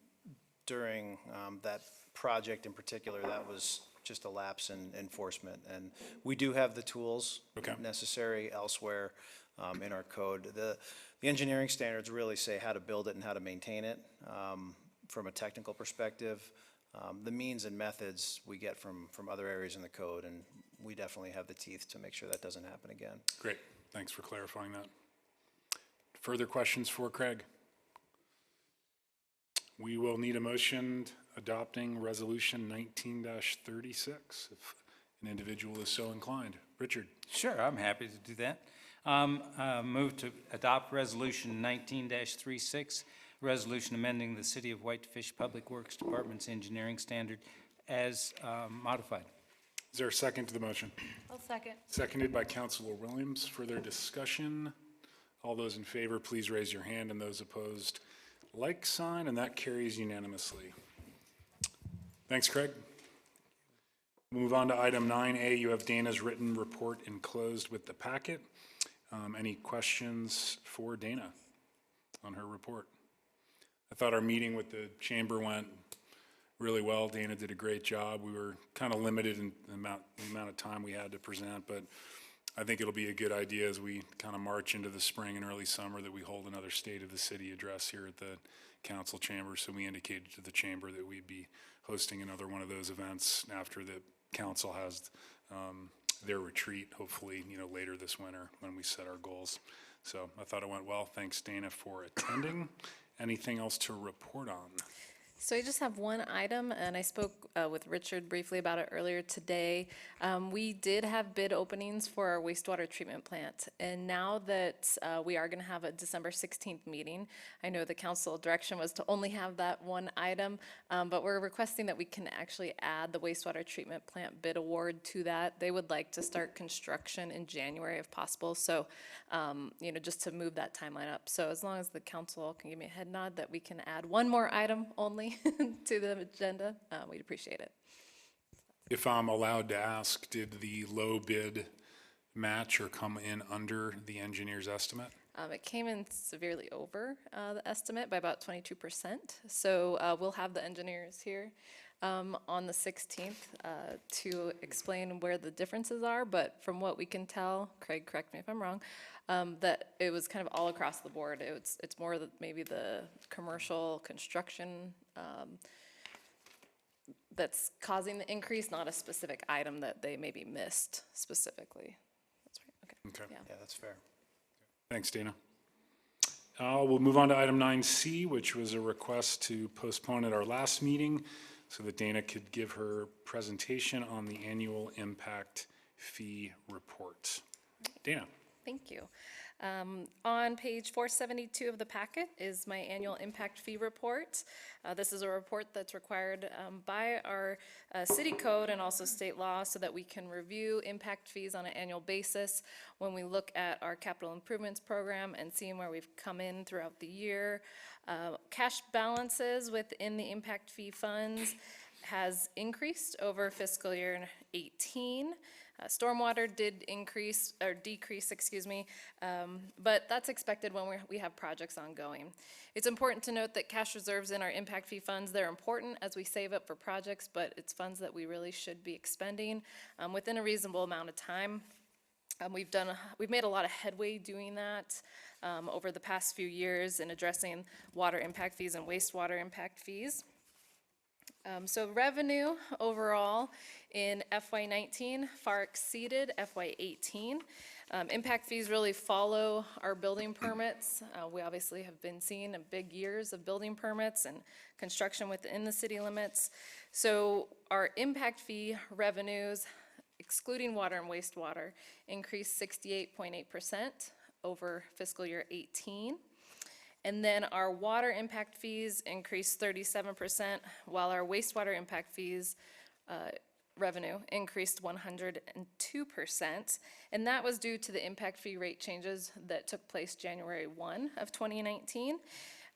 Speaker 11: during that project in particular, that was just a lapse in enforcement. And we do have the tools
Speaker 1: Okay.
Speaker 11: necessary elsewhere in our code. The engineering standards really say how to build it and how to maintain it from a technical perspective. The means and methods we get from other areas in the code, and we definitely have the teeth to make sure that doesn't happen again.
Speaker 1: Great. Thanks for clarifying that. Further questions for Craig? We will need a motion adopting Resolution 19-36 if an individual is so inclined. Richard?
Speaker 4: Sure, I'm happy to do that. Move to adopt Resolution 19-36, resolution amending the City of Whitefish Public Works Department's engineering standard as modified.
Speaker 1: Is there a second to the motion?
Speaker 2: I'll second.
Speaker 1: Seconded by Councilor Williams. Further discussion? All those in favor, please raise your hand, and those opposed, like sign, and that carries unanimously. Thanks, Craig. Move on to item 9A. You have Dana's written report enclosed with the packet. Any questions for Dana on her report? I thought our meeting with the chamber went really well. Dana did a great job. We were kind of limited in the amount of time we had to present, but I think it'll be a good idea as we kind of march into the spring and early summer that we hold another State of the City address here at the council chamber. So we indicated to the chamber that we'd be hosting another one of those events after the council has their retreat, hopefully, later this winter when we set our goals. So I thought it went well. Thanks, Dana, for attending. Anything else to report on?
Speaker 10: So I just have one item, and I spoke with Richard briefly about it earlier today. We did have bid openings for our wastewater treatment plant, and now that we are going to have a December 16th meeting, I know the council direction was to only have that one item, but we're requesting that we can actually add the wastewater treatment plant bid award to that. They would like to start construction in January if possible, so just to move that timeline up. So as long as the council can give me a head nod that we can add one more item only to the agenda, we'd appreciate it.
Speaker 1: If I'm allowed to ask, did the low bid match or come in under the engineer's estimate?
Speaker 10: It came in severely over the estimate by about 22%. So we'll have the engineers here on the 16th to explain where the differences are. But from what we can tell, Craig, correct me if I'm wrong, that it was kind of all across the board. It's more maybe the commercial construction that's causing the increase, not a specific item that they maybe missed specifically. That's right. Okay.
Speaker 1: Okay.
Speaker 11: Yeah, that's fair.
Speaker 1: Thanks, Dana. We'll move on to item 9C, which was a request to postpone at our last meeting so that Dana could give her presentation on the annual impact fee report. Dana.
Speaker 10: Thank you. On page 472 of the packet is my annual impact fee report. This is a report that's required by our city code and also state law so that we can review impact fees on an annual basis when we look at our capital improvements program and seeing where we've come in throughout the year. Cash balances within the impact fee funds has increased over fiscal year 18. Stormwater did decrease, but that's expected when we have projects ongoing. It's important to note that cash reserves in our impact fee funds, they're important as we save up for projects, but it's funds that we really should be expending within a reasonable amount of time. We've made a lot of headway doing that over the past few years in addressing water impact fees and wastewater impact fees. So revenue overall in FY19 far exceeded FY18. Impact fees really follow our building permits. We obviously have been seeing a big years of building permits and construction within the city limits. So our impact fee revenues, excluding water and wastewater, increased 68.8% over fiscal year 18. And then our water impact fees increased 37%, while our wastewater impact fees revenue increased 102%. And that was due to the impact fee rate changes that took place January 1 of 2019.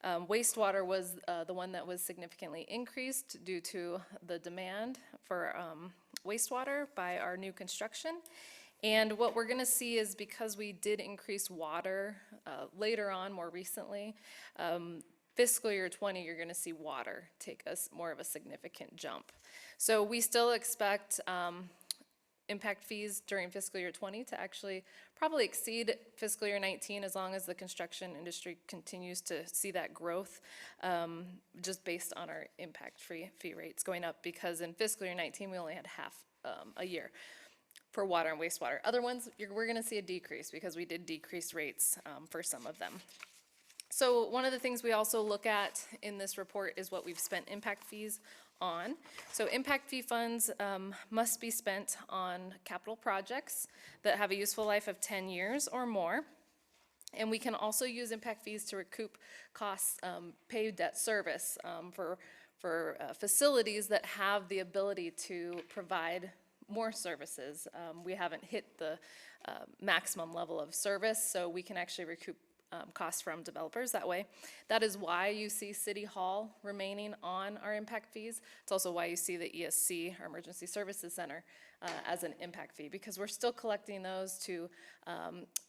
Speaker 10: Wastewater was the one that was significantly increased due to the demand for wastewater by our new construction. And what we're gonna see is, because we did increase water later on, more recently, fiscal year 20, you're gonna see water take us more of a significant jump. So we still expect impact fees during fiscal year 20 to actually probably exceed fiscal year 19, as long as the construction industry continues to see that growth, just based on our impact fee rates going up, because in fiscal year 19, we only had half a year for water and wastewater. Other ones, we're gonna see a decrease, because we did decrease rates for some of them. So one of the things we also look at in this report is what we've spent impact fees on. So impact fee funds must be spent on capital projects that have a useful life of 10 years or more. And we can also use impact fees to recoup costs, pay debt service for facilities that have the ability to provide more services. We haven't hit the maximum level of service, so we can actually recoup costs from developers that way. That is why you see City Hall remaining on our impact fees. It's also why you see the ESC, our Emergency Services Center, as an impact fee, because we're still collecting those to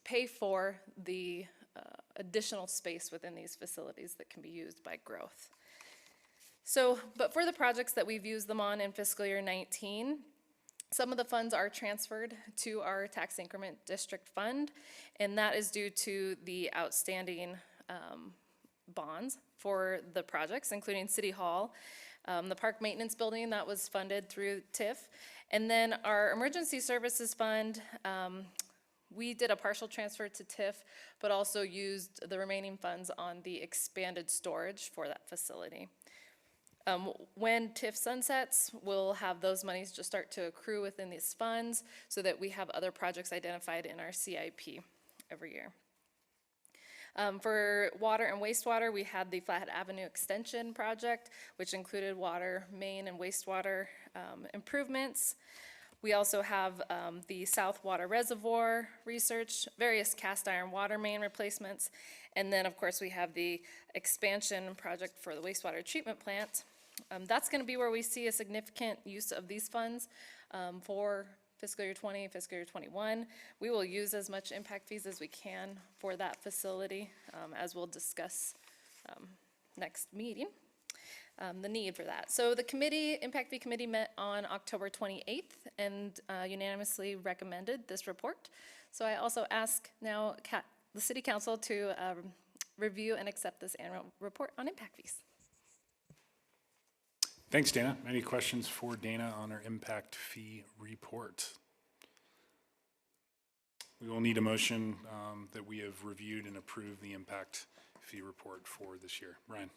Speaker 10: pay for the additional space within these facilities that can be used by growth. So, but for the projects that we've used them on in fiscal year 19, some of the funds are transferred to our tax increment district fund, and that is due to the outstanding bonds for the projects, including City Hall, the park maintenance building that was funded through TIF, and then our emergency services fund, we did a partial transfer to TIF, but also used the remaining funds on the expanded storage for that facility. When TIF sunsets, we'll have those monies just start to accrue within these funds, so that we have other projects identified in our CIP every year. For water and wastewater, we had the Flathead Avenue Extension project, which included water main and wastewater improvements. We also have the South Water Reservoir research, various cast iron water main replacements, and then of course we have the expansion project for the wastewater treatment plant. That's going to be where we see a significant use of these funds for fiscal year 20, fiscal year 21. We will use as much impact fees as we can for that facility, as we'll discuss next meeting, the need for that. So the committee, impact fee committee, met on October 28th and unanimously recommended this report. So I also ask now the city council to review and accept this annual report on impact fees.
Speaker 1: Thanks, Dana. Any questions for Dana on our impact fee report? We will need a motion that we have reviewed and approved the impact fee report for this year. Ryan?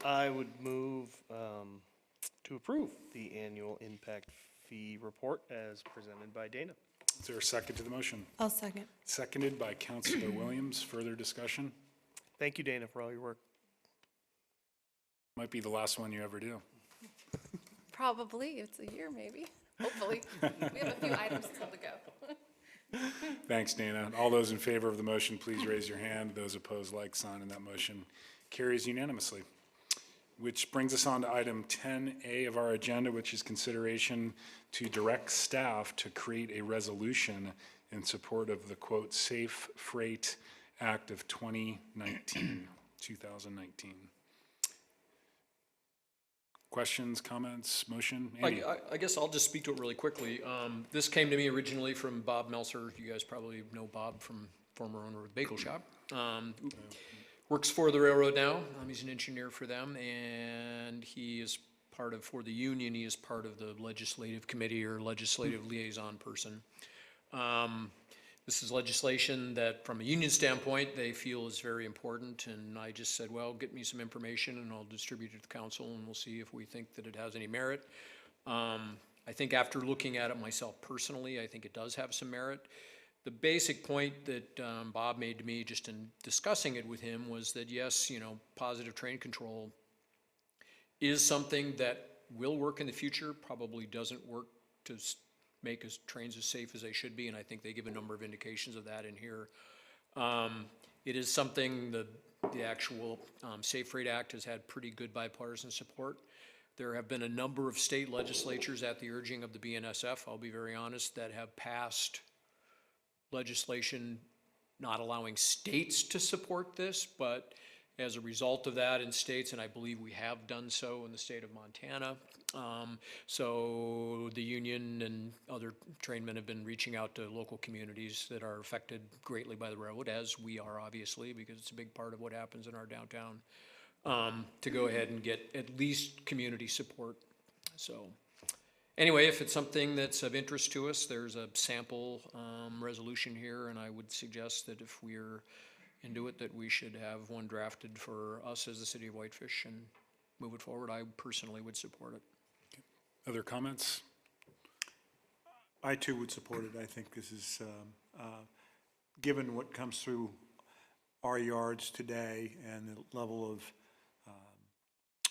Speaker 8: I would move to approve the annual impact fee report as presented by Dana.
Speaker 1: Is there a second to the motion?
Speaker 12: I'll second.
Speaker 1: Seconded by Councilor Williams. Further discussion?
Speaker 8: Thank you, Dana, for all your work.
Speaker 1: Might be the last one you ever do.
Speaker 10: Probably, it's a year maybe, hopefully. We have a few items still to go.
Speaker 1: Thanks, Dana. All those in favor of the motion, please raise your hand. Those opposed, like sign, and that motion carries unanimously. Which brings us on to item 10A of our agenda, which is consideration to direct staff to create a resolution in support of the quote, Safe Freight Act of 2019. Questions, comments, motion? Andy?
Speaker 7: I guess I'll just speak to it really quickly. This came to me originally from Bob Melser. You guys probably know Bob from former owner of Bagel Shop. Works for the railroad now. He's an engineer for them, and he is part of, for the union, he is part of the legislative committee or legislative liaison person. this is legislation that, from a union standpoint, they feel is very important, and I just said, well, get me some information and I'll distribute it to the council, and we'll see if we think that it has any merit. I think after looking at it myself personally, I think it does have some merit. The basic point that Bob made to me just in discussing it with him was that, yes, positive train control is something that will work in the future, probably doesn't work to make trains as safe as they should be, and I think they give a number of indications of that in here. It is something the actual Safe Freight Act has had pretty good bipartisan support. There have been a number of state legislatures at the urging of the BNSF, I'll be very honest, that have passed legislation not allowing states to support this, but as a result of that in states, and I believe we have done so in the state of Montana. So the union and other trainmen have been reaching out to local communities that are affected greatly by the railroad, as we are obviously, because it's a big part of what happens in our downtown, to go ahead and get at least community support. So anyway, if it's something that's of interest to us, there's a sample resolution here, and I would suggest that if we're into it, that we should have one drafted for us as the city of Whitefish and move it forward. I personally would support it.
Speaker 1: Other comments?
Speaker 5: I too would support it. I think this is, given what comes through our yards today and the level of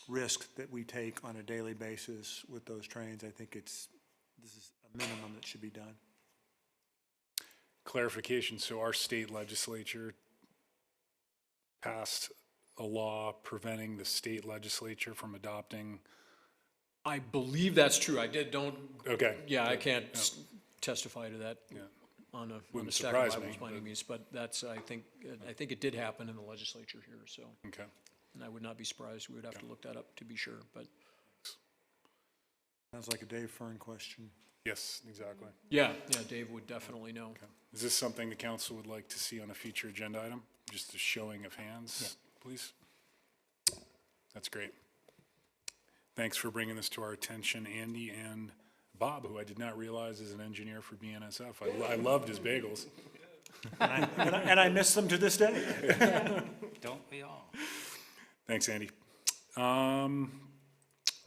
Speaker 5: risk that we take on a daily basis with those trains, I think this is a minimum that should be done.
Speaker 1: Clarification, so our state legislature passed a law preventing the state legislature from adopting.
Speaker 7: I believe that's true. I don't.
Speaker 1: Okay.
Speaker 7: Yeah, I can't testify to that on a
Speaker 1: Wouldn't
Speaker 7: stack
Speaker 1: surprise
Speaker 7: of
Speaker 1: me,
Speaker 7: Bibles by any
Speaker 1: but-
Speaker 7: means, but that's, I think it did happen in the legislature here, so.
Speaker 1: Okay.
Speaker 7: And I would not be surprised. We would have to look that up to be sure, but.
Speaker 5: Sounds like a Dave Fern question.
Speaker 1: Yes, exactly.
Speaker 7: Yeah, Dave would definitely know.
Speaker 1: Okay. Is this something the council would like to see on a future agenda item? Just a showing of hands, please? That's great. Thanks for bringing this to our attention, Andy and Bob, who I did not realize is an engineer for BNSF. I loved his bagels.
Speaker 5: And I miss them to this day.
Speaker 4: Don't we all?
Speaker 1: Thanks, Andy. We'll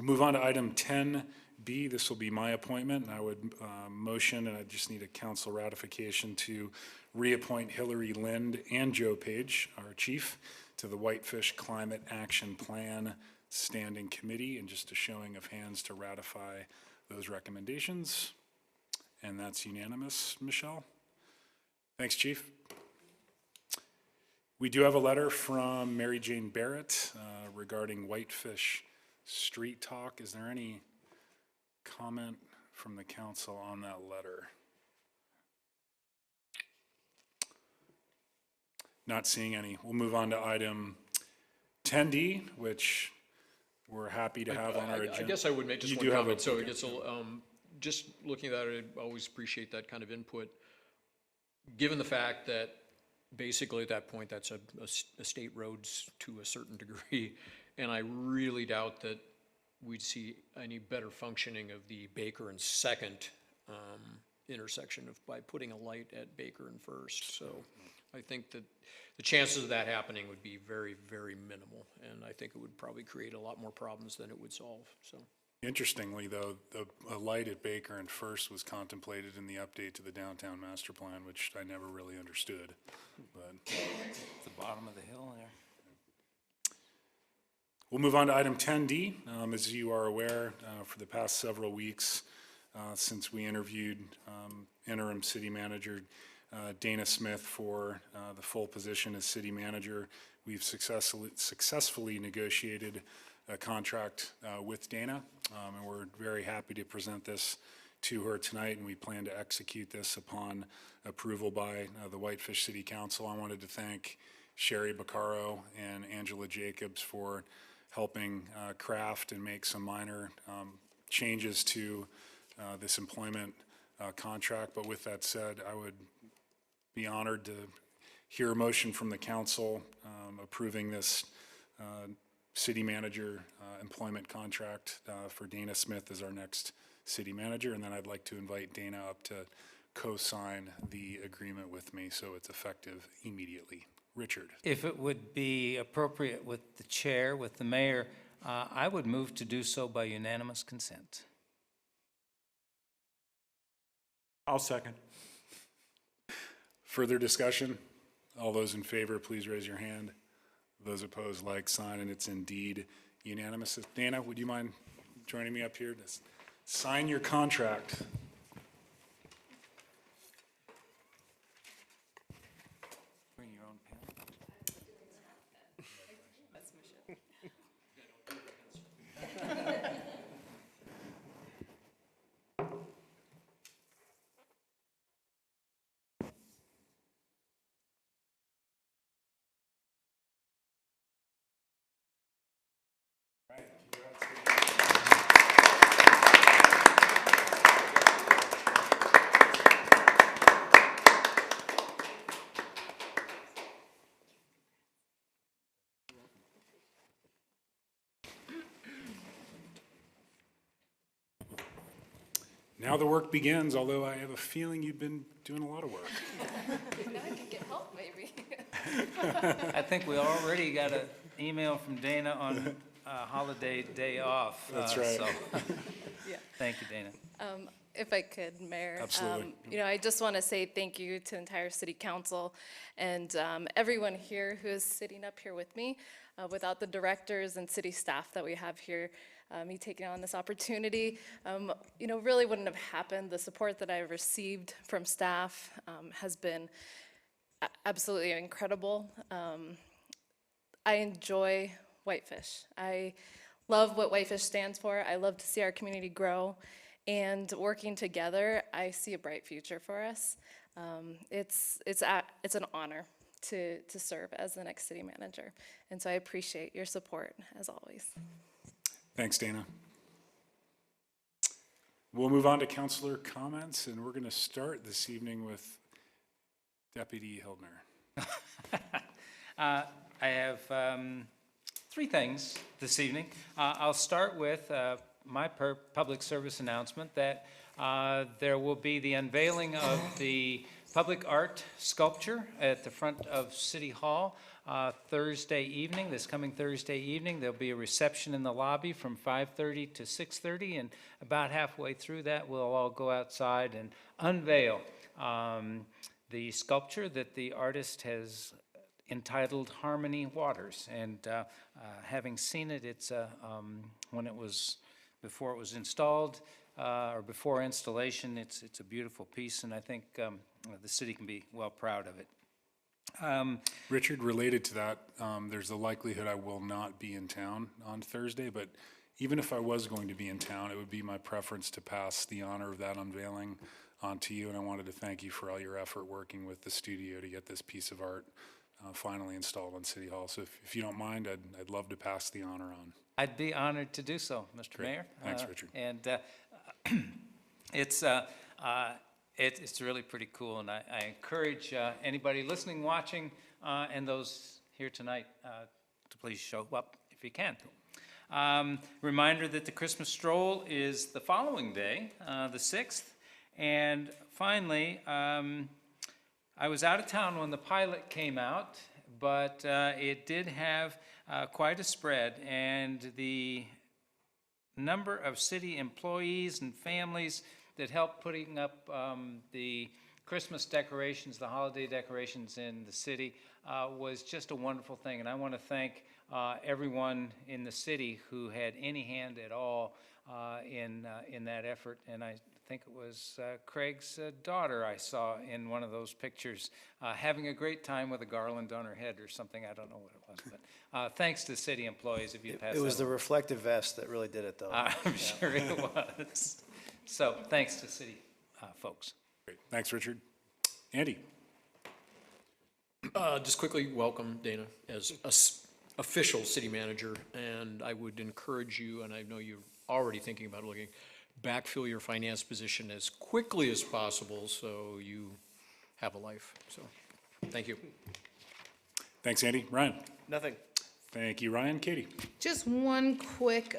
Speaker 1: move on to item 10B. This will be my appointment, and I would motion, and I just need a council ratification to reappoint Hillary Lind and Joe Page, our chief, to the Whitefish Climate Action Plan Standing Committee, and just a showing of hands to ratify those recommendations. And that's unanimous, Michelle. Thanks, Chief. We do have a letter from Mary Jane Barrett regarding Whitefish Street Talk. Is there any comment from the council on that letter? Not seeing any. We'll move on to item 10D, which we're happy to have on our agenda.
Speaker 7: I guess I would make just
Speaker 1: You
Speaker 7: one
Speaker 1: do have
Speaker 7: comment,
Speaker 1: a-
Speaker 7: so it gets, just looking at it, I always appreciate that kind of input. Given the fact that basically at that point, that's a state roads to a certain degree, and I really doubt that we'd see any better functioning of the Baker and Second intersection by putting a light at Baker and First. So I think that the chances of that happening would be very, very minimal, and I think it would probably create a lot more problems than it would solve, so.
Speaker 1: Interestingly, though, a light at Baker and First was contemplated in the update to the downtown master plan, which I never really understood. But
Speaker 4: It's the bottom of the hill there.
Speaker 1: we'll move on to item 10D. As you are aware, for the past several weeks, since we interviewed interim city manager Dana Smith for the full position as city manager, we've successfully negotiated a contract with Dana, and we're very happy to present this to her tonight, and we plan to execute this upon approval by the Whitefish City Council. I wanted to thank Sherry Baccaro and Angela Jacobs for helping craft and make some minor changes to this employment contract. But with that said, I would be honored to hear a motion from the council approving this city manager employment contract for Dana Smith as our next city manager. And then I'd like to invite Dana up to co-sign the agreement with me so it's effective immediately. Richard?
Speaker 4: If it would be appropriate with the chair, with the mayor, I would move to do so by unanimous consent.
Speaker 5: I'll second.
Speaker 1: Further discussion? All those in favor, please raise your hand. Those opposed, like sign, and it's indeed unanimous. Dana, would you mind joining me up here to sign your contract?
Speaker 4: Bring your own pen.
Speaker 1: Now the work begins, although I have a feeling you've been doing a lot of work.
Speaker 10: Now I can get help, maybe.
Speaker 4: I think we already got an email from Dana on holiday day off.
Speaker 1: That's right.
Speaker 10: Yeah.
Speaker 4: Thank you, Dana.
Speaker 10: If I could, Mayor.
Speaker 1: Absolutely.
Speaker 10: I just want to say thank you to the entire city council and everyone here who is sitting up here with me. Without the directors and city staff that we have here, me taking on this opportunity, really wouldn't have happened. The support that I've received from staff has been absolutely incredible. I enjoy Whitefish. I love what Whitefish stands for. I love to see our community grow. And working together, I see a bright future for us. It's an honor to serve as the next city manager. And so I appreciate your support, as always.
Speaker 1: Thanks, Dana. We'll move on to councilor comments, and we're going to start this evening with Deputy Hildner.
Speaker 4: I have three things this evening. I'll start with my public service announcement that there will be the unveiling of the public art sculpture at the front of City Hall Thursday evening, this coming Thursday evening. There'll be a reception in the lobby from 5:30 to 6:30, and about halfway through that, we'll all go outside and unveil the sculpture that the artist has entitled Harmony Waters. And having seen it, it's before it was installed, or before installation, it's a beautiful piece, and I think the city can be well proud of it.
Speaker 1: Richard, related to that, there's a likelihood I will not be in town on Thursday, but even if I was going to be in town, it would be my preference to pass the honor of that unveiling on to you, and I wanted to thank you for all your effort working with the studio to get this piece of art finally installed on City Hall. So if you don't mind, I'd love to pass the honor on.
Speaker 4: I'd be honored to do so, Mr.
Speaker 1: Great.
Speaker 4: Mayor.
Speaker 1: Thanks, Richard.
Speaker 4: And it's really pretty cool, and I encourage anybody listening, watching, and those here tonight to please show up if you can. Reminder that the Christmas stroll is the following day, the 6th. And finally, I was out of town when the pilot came out, but it did have quite a spread, and the number of city employees and families that helped putting up the Christmas decorations, the holiday decorations in the city was just a wonderful thing. And I want to thank everyone in the city who had any hand at all in that effort. And I think it was Craig's daughter I saw in one of those pictures having a great time with a garland on her head or something. I don't know what it was, but thanks to city employees if you pass.
Speaker 11: It was the reflective vest that really did it, though.
Speaker 4: I'm sure it was. So thanks to city folks.
Speaker 1: Great. Thanks, Richard. Andy?
Speaker 7: Just quickly, welcome Dana as official city manager, and I would encourage you, and I know you're already thinking about looking, backfill your finance position as quickly as possible so you have a life. So, thank you.
Speaker 1: Thanks, Andy. Ryan?
Speaker 8: Nothing.
Speaker 1: Thank you, Ryan. Katie?
Speaker 12: Just one quick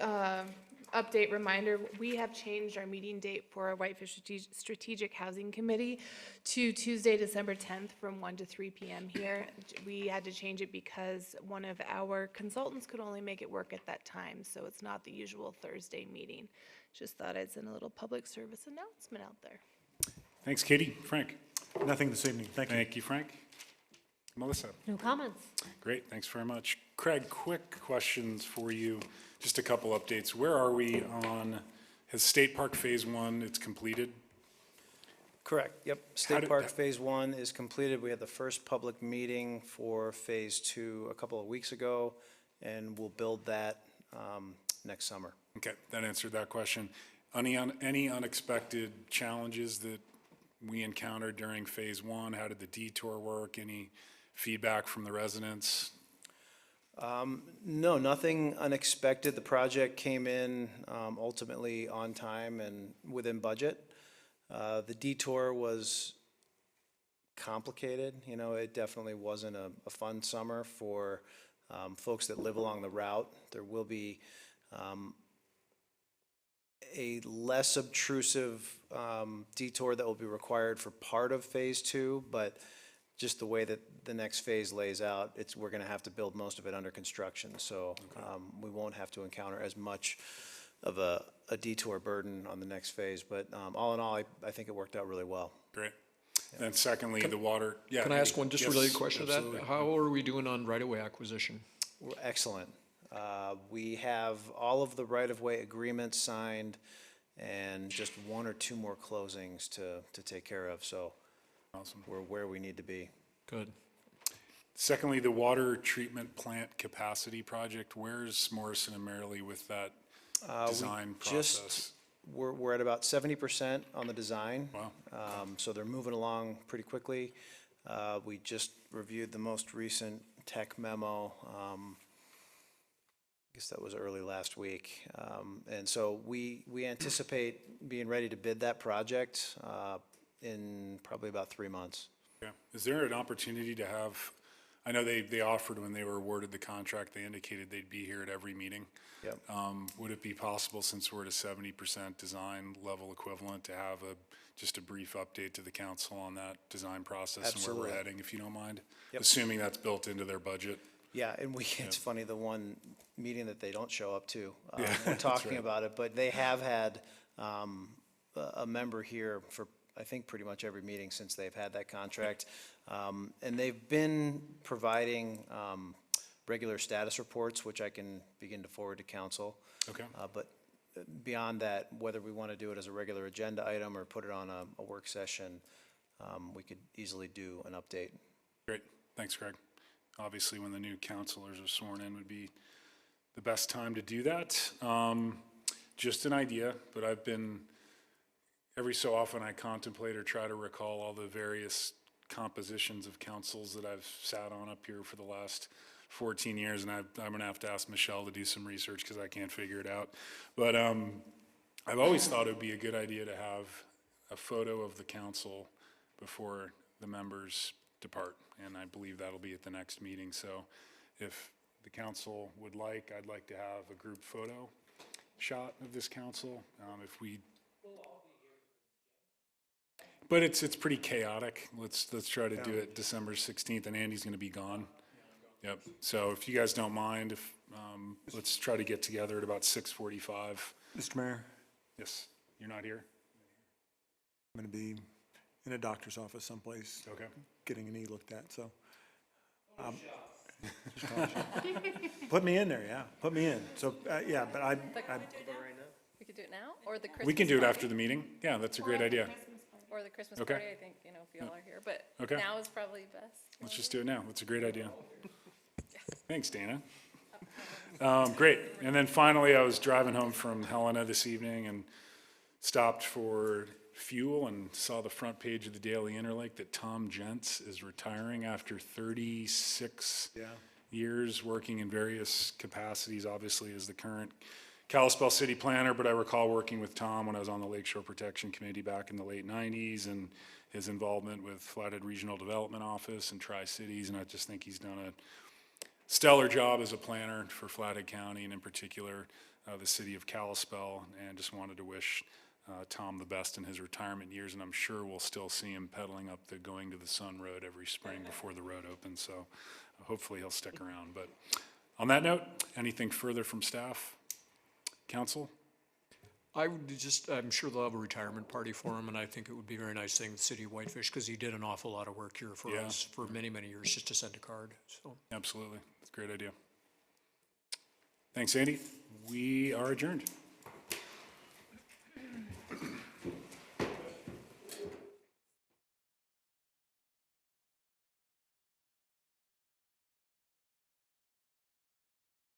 Speaker 12: update reminder, we have changed our meeting date for our Whitefish Strategic Housing Committee to Tuesday, December 10th from 1 to 3 p.m. here. We had to change it because one of our consultants could only make it work at that time, so it's not the usual Thursday meeting. Just thought I'd send a little public service announcement out there.
Speaker 1: Thanks, Katie. Frank?
Speaker 5: Nothing this evening, thank you.
Speaker 1: Thank you, Frank. Melissa?
Speaker 13: No comments.
Speaker 1: Great, thanks very much. Craig, quick questions for you, just a couple updates. Where are we on, has State Park Phase 1, it's completed?
Speaker 11: Correct, yep.
Speaker 1: How
Speaker 11: State
Speaker 1: did
Speaker 11: Park
Speaker 1: that-
Speaker 11: Phase 1 is completed. We had the first public meeting for Phase 2 a couple of weeks ago, and we'll build that next summer.
Speaker 1: Okay, that answered that question. Any unexpected challenges that we encountered during Phase 1? How did the detour work? Any feedback from the residents?
Speaker 11: No, nothing unexpected. The project came in ultimately on time and within budget. The detour was complicated, you know, it definitely wasn't a fun summer for folks that live along the route. There will be a less obtrusive detour that will be required for part of Phase 2, but just the way that the next phase lays out, we're gonna have to build most of it under construction, so we won't have to encounter as much of a detour burden on the next phase, but all in all, I think it worked out really well.
Speaker 1: Great. Then secondly, the water, yeah.
Speaker 7: Can I ask one just
Speaker 1: yes,
Speaker 7: related question to that?
Speaker 1: absolutely.
Speaker 7: How are we doing on right-of-way acquisition?
Speaker 11: We're excellent. We have all of the right-of-way agreements signed and just one or two more closings to take care of, so
Speaker 1: Awesome.
Speaker 11: we're where we need to be.
Speaker 7: Good.
Speaker 1: Secondly, the water treatment plant capacity project, where's Morrison and Merrily with that design process?
Speaker 11: We're at about 70% on the design.
Speaker 1: Wow.
Speaker 11: So they're moving along pretty quickly. We just reviewed the most recent tech memo. I guess that was early last week. And so we anticipate being ready to bid that project in probably about 3 months.
Speaker 1: Yeah. Is there an opportunity to have, I know they offered when they were awarded the contract, they indicated they'd be here at every meeting.
Speaker 11: Yep.
Speaker 1: Would it be possible, since we're at a 70% design level equivalent, to have just a brief update to the council on that design process and where we're
Speaker 11: Absolutely.
Speaker 1: heading, if you don't mind?
Speaker 11: Yep.
Speaker 1: Assuming that's built into their budget.
Speaker 11: Yeah, and it's funny, the one meeting that they don't show up to,
Speaker 1: Yeah,
Speaker 11: we're
Speaker 1: that's
Speaker 11: talking
Speaker 1: right.
Speaker 11: about it, but they have had a member here for, I think, pretty much every meeting since they've had that contract. And they've been providing regular status reports, which I can begin to forward to council.
Speaker 1: Okay.
Speaker 11: But beyond that, whether we want to do it as a regular agenda item or put it on a work session, we could easily do an update.
Speaker 1: Great. Thanks, Greg. Obviously, when the new councilors are sworn in would be the best time to do that. Just an idea, but every so often I contemplate or try to recall all the various compositions of councils that I've sat on up here for the last 14 years, and I'm gonna have to ask Michelle to do some research because I can't figure it out. But I've always thought it would be a good idea to have a photo of the council before the members depart, and I believe that'll be at the next meeting. So if the council would like, I'd like to have a group photo shot of this council. But it's pretty chaotic. Let's try to do it December 16th, and Andy's gonna be gone. Yep, so if you guys don't mind, let's try to get together at about 6:45.
Speaker 5: Mr. Mayor,
Speaker 1: Yes, you're not here?
Speaker 5: I'm going to be in a doctor's office someplace.
Speaker 1: Okay.
Speaker 5: Getting a knee looked at, so. Just caution. Put me in there, yeah, put me in. So, yeah, but
Speaker 10: We could do it now, or the Christmas
Speaker 1: We can do it
Speaker 10: party?
Speaker 1: after the meeting. Yeah, that's a great idea.
Speaker 10: Or the Christmas
Speaker 1: Okay.
Speaker 10: party, I think, if you all are here, but
Speaker 1: Okay.
Speaker 10: now is probably best.
Speaker 1: Let's just do it now. That's a great idea. Thanks, Dana. Great. And then finally, I was driving home from Helena this evening and stopped for fuel and saw the front page of the Daily Interlake that Tom Gents is retiring after 36 years working in various capacities, obviously as the current Kalispell City Planner, but I recall working with Tom when I was on the Lakeshore Protection Committee back in the late 90s, and his involvement with Flathead Regional Development Office and Tri-Cities, and I just think he's done a stellar job as a planner for Flathead County, and in particular, the city of Kalispell, and just wanted to wish Tom the best in his retirement years, and I'm sure we'll still see him pedaling up the Going to the Sun Road every spring before the road opens, so hopefully he'll stick around. But on that note, anything further from staff? Council?
Speaker 7: I would just, I'm sure they'll have a retirement party for him, and I think it would be a very nice thing, the city of Whitefish, because he did an awful lot of work here for
Speaker 1: Yeah.
Speaker 7: us for many, many years, just to send a card, so.
Speaker 1: Absolutely. It's a great idea. Thanks, Andy. We are adjourned.